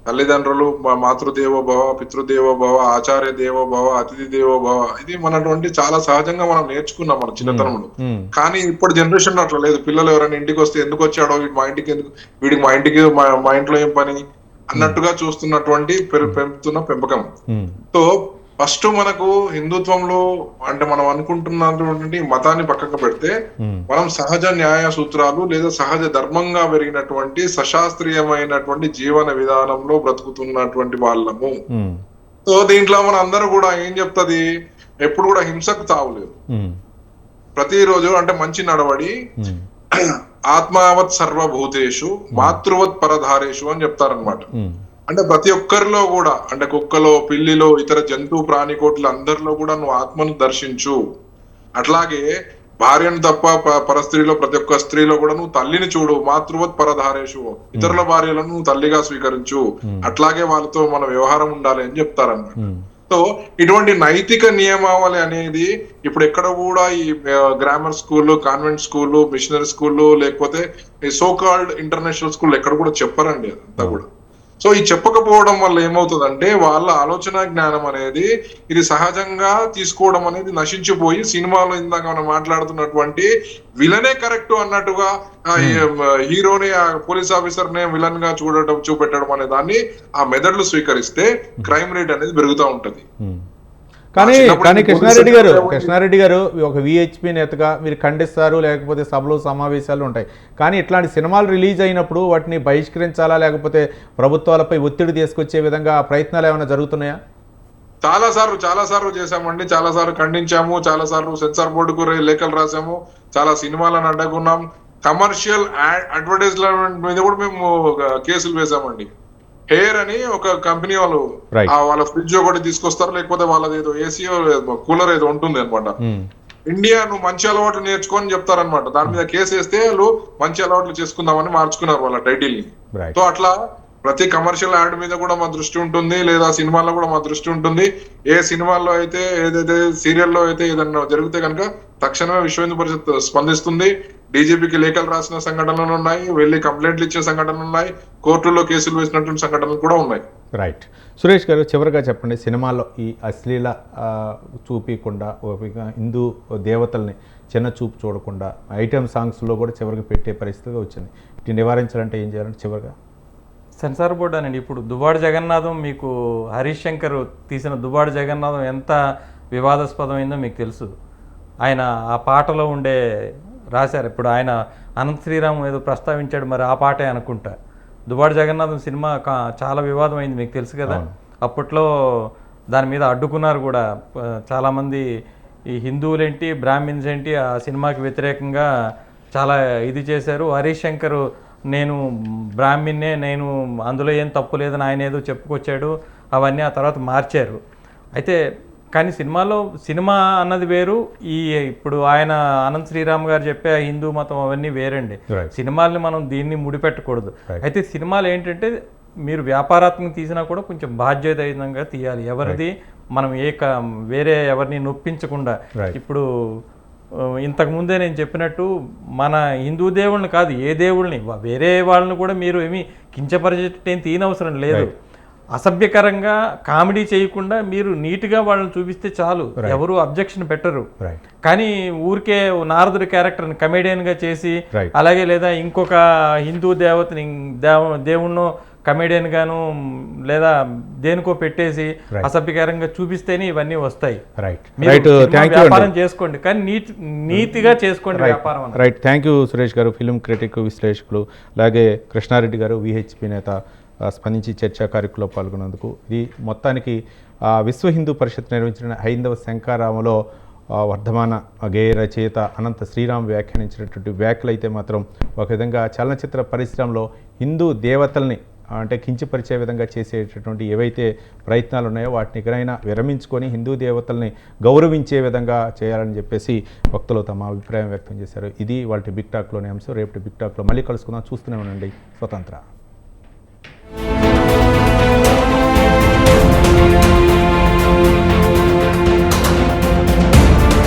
తల్లిదండ్రులు మాతృదేవో భవ, పితృదేవో భవ, ఆచార్య దేవో భవ, అతిథి దేవో భవ, ఇది మనటువంటి చాలా సహజంగా మనం నేర్చుకున్నాం మన చిన్నతనంలో. కానీ ఇప్పుడు జనరేషన్ లో అట్లా లేదు. పిల్లలు ఎవరైనా ఇంటికి వస్తే ఎందుకు వచ్చాడో, మా ఇంటికి ఎందుకు, వీడికి మా ఇంట్లో ఏం పని అన్నట్టుగా చూస్తున్నటువంటి పెంపుతున్న పెంపకం. సో ఫస్ట్ మనకు హిందుత్వంలో అంటే మనం అనుకుంటున్నటువంటి మతాన్ని పక్కకు పెడితే మనం సహజ న్యాయ సూత్రాలు లేదా సహజ ధర్మంగా పెరిగినటువంటి సశాస్త్రీయమైనటువంటి జీవన విధానంలో బ్రతుకుతున్నటువంటి వాళ్ళము. సో దీంట్లో మన అందరూ కూడా ఏం చెప్తుంది, ఎప్పుడు కూడా హింసకు తావులేదు. ప్రతిరోజు అంటే మంచి నడవడి, ఆత్మావత్ సర్వభూతేషు మాతృవత్ పరధారేషు అని చెప్తారనమాట. అంటే ప్రతి ఒక్కరిలో కూడా, అంటే కుక్కలో, పిల్లిలో, ఇతర జంతు ప్రాణికోట్ల అందరిలో కూడా నువ్వు ఆత్మను దర్శించు. అట్లాగే భార్యను తప్ప పరస్త్రీలో ప్రతి ఒక్క స్త్రీలో కూడా నువ్వు తల్లిని చూడు, మాతృవత్ పరధారేషు, ఇతరుల భార్యలను నువ్వు తల్లిగా స్వీకరించు, అట్లాగే వాళ్ళతో మన వ్యవహారం ఉండాలి అని చెప్తారన్నమాట. సో ఇటువంటి నైతిక నియమావళి అనేది ఇప్పుడు ఎక్కడ కూడా ఈ grammar school, convent school, missionary school, లేకపోతే ఈ సోకాల్డ్ ఇంటర్నేషనల్ స్కూల్ ఎక్కడ కూడా చెప్పరండి అదంతా కూడా. సో ఈ చెప్పకపోవడం వల్ల ఏమవుతుందంటే వాళ్ళ ఆలోచన జ్ఞానం అనేది ఇది సహజంగా తీసుకోవడం అనేది నశించిపోయి సినిమాలో ఇందాక మనం మాట్లాడుతున్నటువంటి విలనే కరెక్ట్ అన్నట్టుగా హీరోని, పోలీస్ ఆఫీసర్ నే విలన్ గా చూపెట్టడం అనే దాన్ని ఆ మెథడ్లు స్వీకరిస్తే క్రైమ్ రేట్ అనేది పెరుగుతూ ఉంటది. కానీ కృష్ణారెడ్డి గారు ఒక విహెచ్పి నేతగా మీరు ఖండిస్తారు, లేకపోతే సభలు సమావేశాలు ఉంటాయి. కానీ ఇట్లాంటి సినిమాలు రిలీజ్ అయినప్పుడు వాటిని బహిష్కరించాలా, లేకపోతే ప్రభుత్వాలపై ఒత్తిడి తీసుకొచ్చే విధంగా ప్రయత్నాలు ఏమైనా జరుగుతున్నాయా? చాలా సార్లు చేశామండి, చాలా సార్లు ఖండించాము, చాలా సార్లు సెన్సార్ బోర్డుకు లేఖలు రాసాము, చాలా సినిమాలను అడ్డుకున్నాం. కమర్షియల్ అడ్వర్టైజ్మెంట్ మీద కూడా మేము కేసులు వేసామండి. హెయిర్ అని ఒక కంపెనీ వాళ్ళు వాళ్ళ ఫ్రిడ్జ్ ఒకటి తీసుకొస్తారు, లేకపోతే వాళ్ళది ఏదో ఏసీ కూలర్ ఏదో ఉంటుంది అనమాట. ఇండియా నువ్వు మంచి అలవాట్లు నేర్చుకొని చెప్తారనమాట. దాని మీద కేసు వేస్తే వాళ్ళు మంచి అలవాట్లు చేసుకుందామని మార్చుకున్నారు వాళ్ళ టైటిల్ ని. సో అట్లా ప్రతి కమర్షియల్ యాడ్ మీద కూడా మా దృష్టి ఉంటుంది, లేదా సినిమాల్లో కూడా మా దృష్టి ఉంటుంది. ఏ సినిమాల్లో అయితే, ఏదైతే సీరియల్లో అయితే ఏదన్నా జరిగితే కనుక తక్షణమే విశ్వ హిందూ పరిషత్ స్పందిస్తుంది. డీజీపీకి లేఖలు రాసిన సంఘటనలు ఉన్నాయి, వెళ్ళి కంప్లైంట్లు ఇచ్చే సంఘటనలు ఉన్నాయి, కోర్టుల్లో కేసులు వేసినటువంటి సంఘటనలు కూడా ఉన్నాయి. రైట్. సురేష్ గారు, చివరిగా చెప్పండి, సినిమాల్లో ఈ అశ్లీల చూపించకుండా, హిందూ దేవతల్ని చిన్న చూపు చూడకుండా ఐటెం సాంగ్స్లో కూడా చివరికి పెట్టే పరిస్థితి వచ్చింది. ఇది నివారించాలంటే ఏం చేయాలంటే చివరిగా? సెన్సార్ బోర్డు అనండి. ఇప్పుడు దువ్వాడ జగన్నాథం, మీకు హరీష్ శంకర్ తీసిన దువ్వాడ జగన్నాథం ఎంత వివాదాస్పదమైందో మీకు తెలుసు. ఆయన ఆ పాటలో ఉండే రాశారు. ఇప్పుడు ఆయన అనంత శ్రీరామ్ ఏదో ప్రస్తావించాడు, మరి ఆ పాటే అనుకుంటా. దువ్వాడ జగన్నాథం సినిమా చాలా వివాదం అయింది, మీకు తెలుసు కదా. అప్పట్లో దాని మీద అడ్డుకున్నారు కూడా చాలామంది. ఈ హిందువులేంటి, బ్రాహ్మిన్స్ ఏంటి, ఆ సినిమాకి వ్యతిరేకంగా చాలా ఇది చేశారు. హరీష్ శంకర్ నేను బ్రాహ్మిన్నే, నేను అందులో ఏం తప్పు లేదని ఆయన ఏదో చెప్పుకొచ్చాడు. అవన్నీ ఆ తర్వాత మార్చారు. అయితే కానీ సినిమా అన్నది వేరు, ఈ ఇప్పుడు ఆయన అనంత్ శ్రీరామ్ గారు చెప్పే హిందూ మతం అవన్నీ వేరండి. Right. సినిమాల్ని మనం దీన్ని ముడిపెట్టకూడదు. Right. అయితే సినిమాలు ఏంటంటే మీరు వ్యాపారాత్మకంగా తీసినా కూడా కొంచెం బాధ్యతాయుతంగా తీయాలి. ఎవరిది మనం వేరే ఎవరిని నొప్పించకుండా. Right. ఇప్పుడు ఇంతకు ముందే నేను చెప్పినట్టు మన హిందూ దేవుళ్ళని కాదు, ఏ దేవుళ్ళని వేరే వాళ్ళని కూడా మీరు ఏమి కించపరిచేటేం తీయనవసరం లేదు. అసభ్యకరంగా కామెడీ చేయకుండా మీరు నీట్గా వాళ్ళని చూపిస్తే చాలు, ఎవరు అబ్జెక్షన్ పెట్టరు. రైట్ కానీ ఊరికే నారదుడి క్యారెక్టర్ని కమెడియన్గా చేసి Right. అలాగే లేదా ఇంకొక హిందూ దేవతని దేవుణ్ణో కమెడియన్ గాను లేదా దేనికో పెట్టేసి Right. అసభ్యకరంగా చూపిస్తేనే ఇవన్నీ వస్తాయి. రైట్ మీరు రైట్ సినిమా థ్యాంక్ యూ వ్యాపారం చేసుకోండి, కానీ నీతిగా చేసుకోండి వ్యాపారం అన్నది. రైట్ థ్యాంక్ యూ సురేష్ గారు, ఫిలిం క్రిటిక్ విశ్లేషకులు, అలాగే కృష్ణారెడ్డి గారు విహెచ్పి నేత స్పందించి చర్చా కార్యక్రమంలో పాల్గొన్నందుకు. ఇది మొత్తానికి విశ్వ హిందూ పరిషత్ నిర్వహించిన హైందవ శంఖారామంలో వర్ధమాన గేయ రచయిత అనంత శ్రీరామ్ వ్యాఖ్యానించినటువంటి వ్యాఖ్యలు అయితే మాత్రం ఒక విధంగా చలనచిత్ర పరిశ్రమలో హిందూ దేవతల్ని అంటే కించపరిచే విధంగా చేసేటటువంటి ఏవైతే ప్రయత్నాలు ఉన్నాయో వాటిని ఎక్కడైనా విరమించుకొని హిందూ దేవతల్ని గౌరవించే విధంగా చేయాలని చెప్పేసి భక్తులు తమ అభిప్రాయం వ్యక్తం చేశారు. ఇది వాళ్ళ బిగ్ టాక్లోని అంశం. రేపటి బిగ్ టాక్లో మళ్ళీ కలుసుకుందాం. చూస్తూనే ఉండండి స్వతంత్ర.